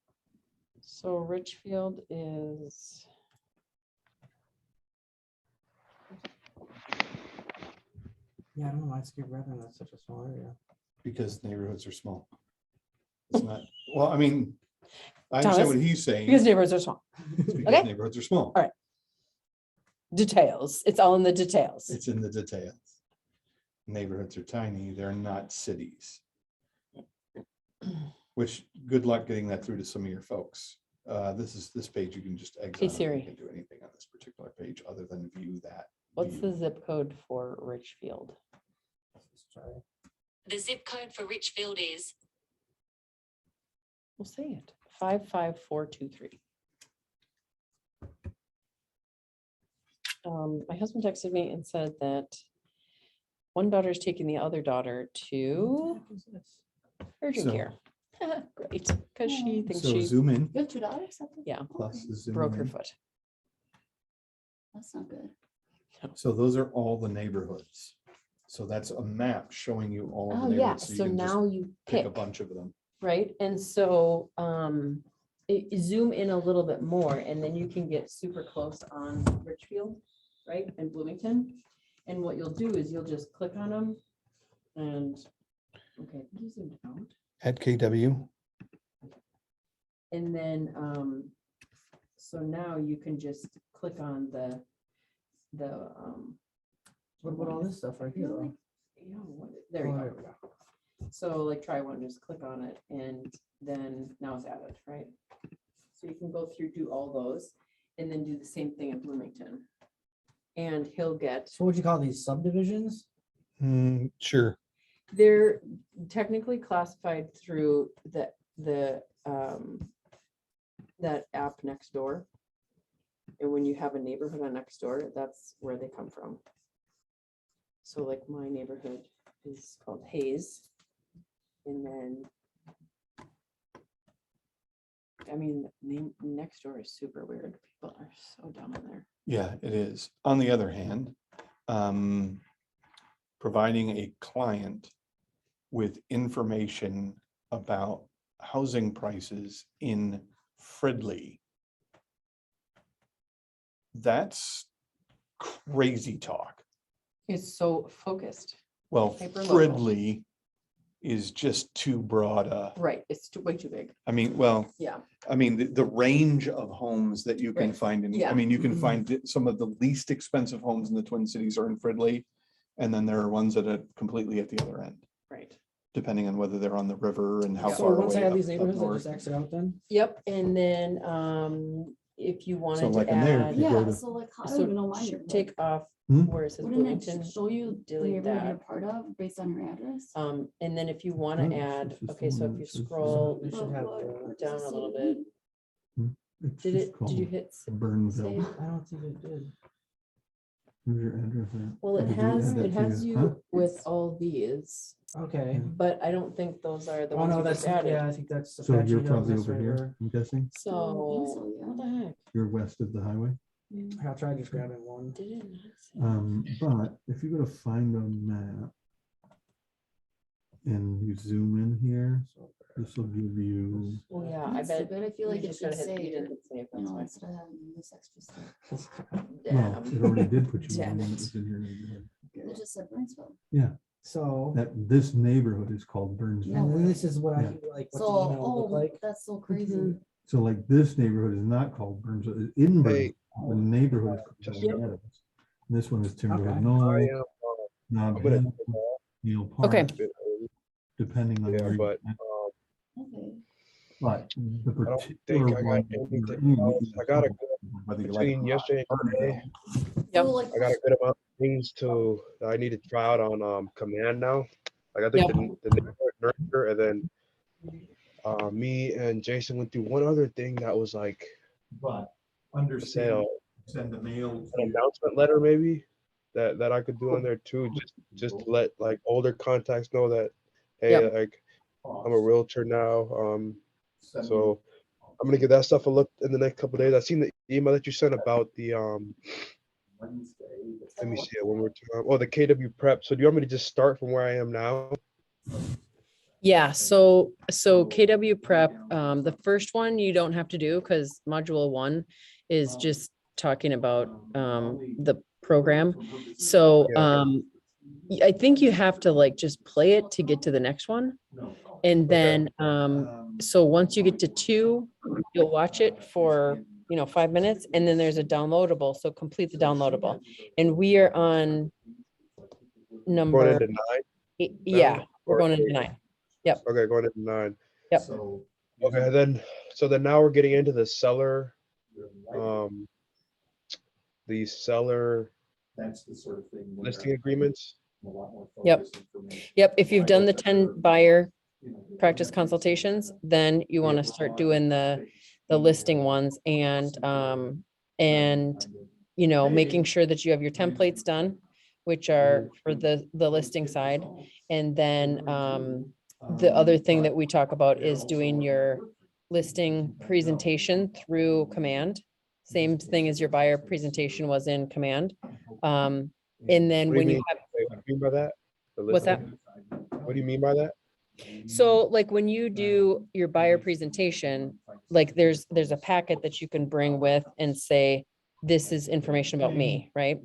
B: So Richfield is.
E: yeah, I don't know why it's Cape Breton, that's such a small area.
G: Because neighborhoods are small. It's not, well, I mean, I
B: Thomas,
G: understand what he's saying.
B: Because neighborhoods are small.
G: It's
B: okay.
G: because neighborhoods are small.
B: All right. Details. It's all in the details.
G: It's in the details. Neighborhoods are tiny, they're not cities.
A: which good luck getting that through to some of your folks. This page, you can just exit.
B: Hey,
A: out. You
B: Siri.
A: can do anything on this particular page other than view that.
B: What's
A: view.
B: the zip code for Richfield?
E: Let's try.
H: The zip code for Richfield is
B: We'll say it, 55423. My husband texted me and said that one daughter's taking the other daughter to
E: What is this?
B: urgent
A: So-
B: care. Great, because she thinks
G: So
B: she
G: zoom in
C: You have $2?
B: Yeah.
G: plus the zoom
B: broke her
G: in.
B: foot.
C: That's not good.
A: So those are all the neighborhoods. So that's a map showing you all of
B: Oh,
A: the
B: yeah,
A: neighborhoods.
B: so
A: you can just
B: now you
A: pick
B: pick,
A: a bunch of them.
B: right? And so zoom in a little bit more and then you can get super close on Richfield, right? And Bloomington. And what you'll do is you'll just click on them and, okay, you zoomed out.
A: At KW.
B: And then, so now you can just click on
E: What about all this stuff right here? though?
B: yeah, there you
E: Oh,
B: go.
E: there we go.
B: So like try one, just click on it and then now it's added, right? So you can go through, do all those and then do the same thing in Bloomington. And he'll get,
E: So what'd you call these subdivisions?
A: Sure.
B: they're technically classified through that app next door. And when you have a neighborhood on next door, that's where they come from. So like my neighborhood is called Hayes. And then I mean, next door is super weird. People are so dumb in there.
A: Yeah, it is. On the other hand, providing a client with information about housing prices in Fridley. That's crazy talk.
B: It's so focused.
A: Well,
B: Hyper-local.
A: Fridley is just too broad a,
B: Right, it's way too big.
A: I mean, well,
B: Yeah.
A: I mean, the range of homes that you can
B: Right.
A: find in, I
B: Yeah.
A: mean, you can
E: Mhm.
A: find some of the least expensive homes in the Twin Cities are in Fridley. And then there are ones that are completely at the other end,
B: Right.
A: depending on whether they're on the river and how
B: Yeah.
E: So
A: far
E: once I
A: away
E: have
A: up
E: these
A: up
E: neighborhoods, I
A: north.
E: just exit out then?
B: Yep, and then if you wanted
A: like
B: to
A: in there,
B: add,
A: if you go
C: Yeah,
A: to-
C: so like, I
B: so
C: don't even know my
B: sh-
C: neighborhood.
B: take off
G: Hmm?
B: where it says
C: Wouldn't it
B: Bloomington.
C: show you the
B: delete
C: neighborhood you're
B: that.
C: part of based on your address?
B: And then if you want
G: Oh,
B: to
G: so
B: add,
G: it's just
B: okay,
G: the
B: so
G: one
B: if you
G: that says-
B: scroll
E: They should have the-
B: down a little
C: Say
B: bit,
G: It's
B: did
G: just
B: you
G: called
B: hit?
G: Burnsville.
B: save?
E: I don't think it did.
G: Where's your address at?
B: Well, it
G: Did you
B: has,
G: add that
B: it
G: to
B: has
G: your- huh?
B: you with all these,
E: Okay.
B: but I don't think those are the
E: Oh,
B: ones
E: no,
B: you
E: that's,
B: just
E: yeah,
B: added.
E: I think that's.
G: So
E: Apache
G: you're
E: Hills,
G: probably
E: that's
G: over
E: right
G: here,
E: where-
G: I'm guessing?
B: So,
C: so, yeah.
B: what the heck?
G: You're west of the highway.
E: I'll try just grabbing one.
B: Did it not say?
G: But if you go to find a map and you zoom in here, this will give you,
B: Well, yeah, I
C: That's
B: bet.
C: stupid. I feel
B: you
C: like it
B: just gotta
C: should
B: hit- you
C: say,
B: didn't hit save,
C: you
B: that's
C: know,
B: why.
C: instead of having this extra stuff.
G: well,
B: Damn.
G: it already did put you
B: Damn
G: on one that
B: it.
G: was in your neighborhood.
C: It just said Burnsville.
E: So,
G: That, this neighborhood is called Burnsville.
E: and then this is what I
G: Yeah.
E: like, what
C: So,
E: the email will look
C: oh,
E: like.
C: that's so crazy.
B: Mhm.
G: So like this neighborhood is not called Burnsville, it's in
D: Hey.
G: Burnsville. The neighborhood is called
D: Just-
G: Burnsville Adams. And this one is Timberwood
E: Okay.
D: I
G: Knoll,
D: am,
G: Knob
D: I'm gonna,
G: Hill, Neal Park.
B: Okay.
G: Depending on
D: yeah,
G: where.
D: but,
C: Okay.
G: But the
D: I don't
G: particular
D: think I got
G: one. that
D: anything
G: you're in
D: else.
G: is
D: I got a
G: called, whether you like it
D: between
G: or not,
D: yesterday and today,
G: Burnsville.
B: Yep.
C: So like,
D: I got a good amount of things that I need to try out on Command now. Like I think the neighborhood nurture, and then me and Jason went through one other thing that was like
G: But
D: for
G: understand,
D: sale,
G: send the mail.
D: an announcement letter maybe that I could do on there too, just to let like older contacts know that, hey,
B: Yep.
D: like I'm a realtor now. So I'm gonna give that stuff a look in the next couple of days. I seen the email that you sent about the let me see it one more time. Oh, the KW prep. So do you want me to just start from where I am now?
B: Yeah, so KW prep, the first one you don't have to do because module 1 is just talking about the program. So I think you have to like just play it to get to the next one. And then so once you get to 2, you'll watch it for 5 minutes and then there's a downloadable. So complete the downloadable. And we are on
D: Going
B: number,
D: into 9.
B: yeah, we're
D: or
B: going into
D: 8?
B: 9.
D: Okay, going into 9.
B: Yep.
G: So.
D: Okay, so then now we're getting into the seller, the seller
G: That's the sort of thing. where
D: listing agreements.
G: a lot more
B: Yep.
G: focused information.
B: Yep, if you've done the 10 buyer practice consultations, then you want to start doing the listing ones and, you know, making sure that you have your templates done, which are for the listing side. And then, the other thing that we talk about is doing your listing presentation through Command. Same thing as your buyer presentation was in Command. And then
D: What do you
B: when you
D: mean?
B: have,
D: Wait, what do you mean by that? The
B: what's that?
D: listing? What do you mean by that?
B: So like when you do your buyer presentation, like there's a packet that you can bring with and say, this is information about me, right?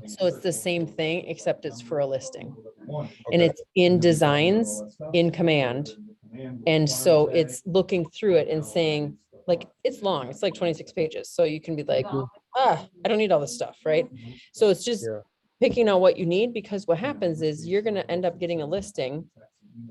B: So it's the same thing, except it's for a listing. And
D: Okay.
B: it's in designs in Command. And so it's looking through it and saying, like, it's long, it's like 26 pages. So you can be like, I don't need all this stuff, right? So it's just
D: Yeah.
B: picking out what you need, because what happens is you're gonna end up getting a listing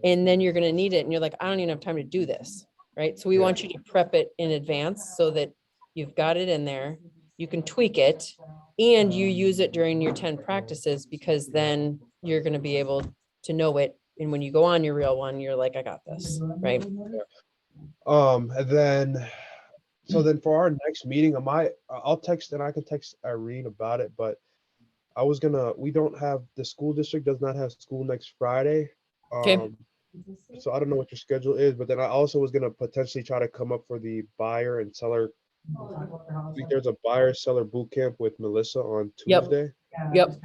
B: and then you're gonna need it and you're like, I don't even have time to do this, right? So we
D: Yeah.
B: want you to prep it in advance so that you've got it in there, you can tweak it, and you use it during your 10 practices, because then you're gonna be able to know it. And when you go on your real one, you're like, I got this, right?
D: And then, so then for our next meeting, I'll text and I can text Irene about it, but we don't have, the school district does not have school next Friday.
B: Okay.
D: So I don't know what your schedule is, but then I also was gonna potentially try to come up for the buyer and seller. I think there's a buyer seller boot camp with Melissa on
B: Yep.
D: Tuesday.
B: Yep.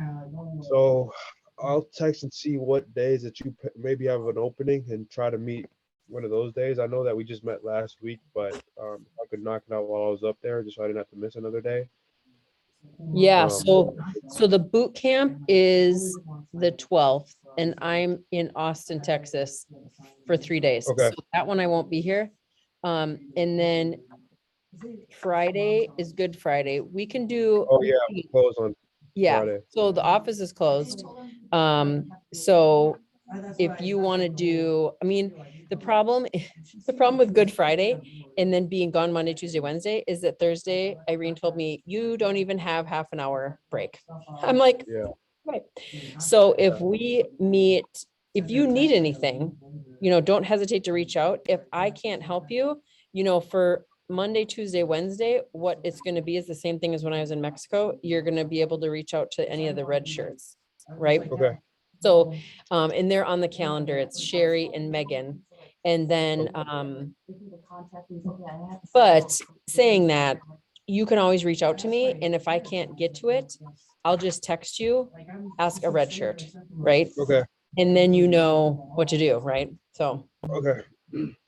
D: So I'll text and see what days that you maybe have an opening and try to meet one of those days. I know that we just met last week, but I could knock it out while I was up there, just so I didn't have to miss another day.
B: Yeah,
D: Um,
B: so the boot camp is the 12th and I'm in Austin, Texas for 3 days.
D: Okay.
B: So that one I won't be here. And then Friday is Good Friday. We can do.
D: Oh yeah, we close on
B: Yeah,
D: Friday.
B: so the office is closed. So if you want to do, I mean, the problem with Good Friday and then being gone Monday, Tuesday, Wednesday is that Thursday, Irene told me, you don't even have half an hour break. I'm like,
D: Yeah.
B: right. So if we meet, if you need anything, you know, don't hesitate to reach out. If I can't help you, you know, for Monday, Tuesday, Wednesday, what it's going to be is the same thing as when I was in Mexico. You're going to be able to reach out to any of the red shirts, right?
D: Okay.
B: So, and they're on the calendar. It's Sherry and Megan. And then, but saying that, you can always reach out to me. And if I can't get to it, I'll just text you, ask a red shirt, right?
D: Okay.
B: And then you know what to do, right? So,
D: Okay.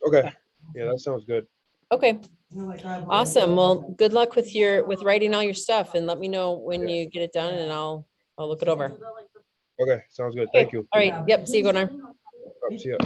D: Okay. Yeah, that sounds good.
B: okay. Awesome. Well, good luck with writing all your stuff and let me know when you get it done and I'll look it over.
D: Okay, sounds good.
B: Okay,
D: Thank you.
B: all right. Yep. See you, Gunnar.
D: See ya.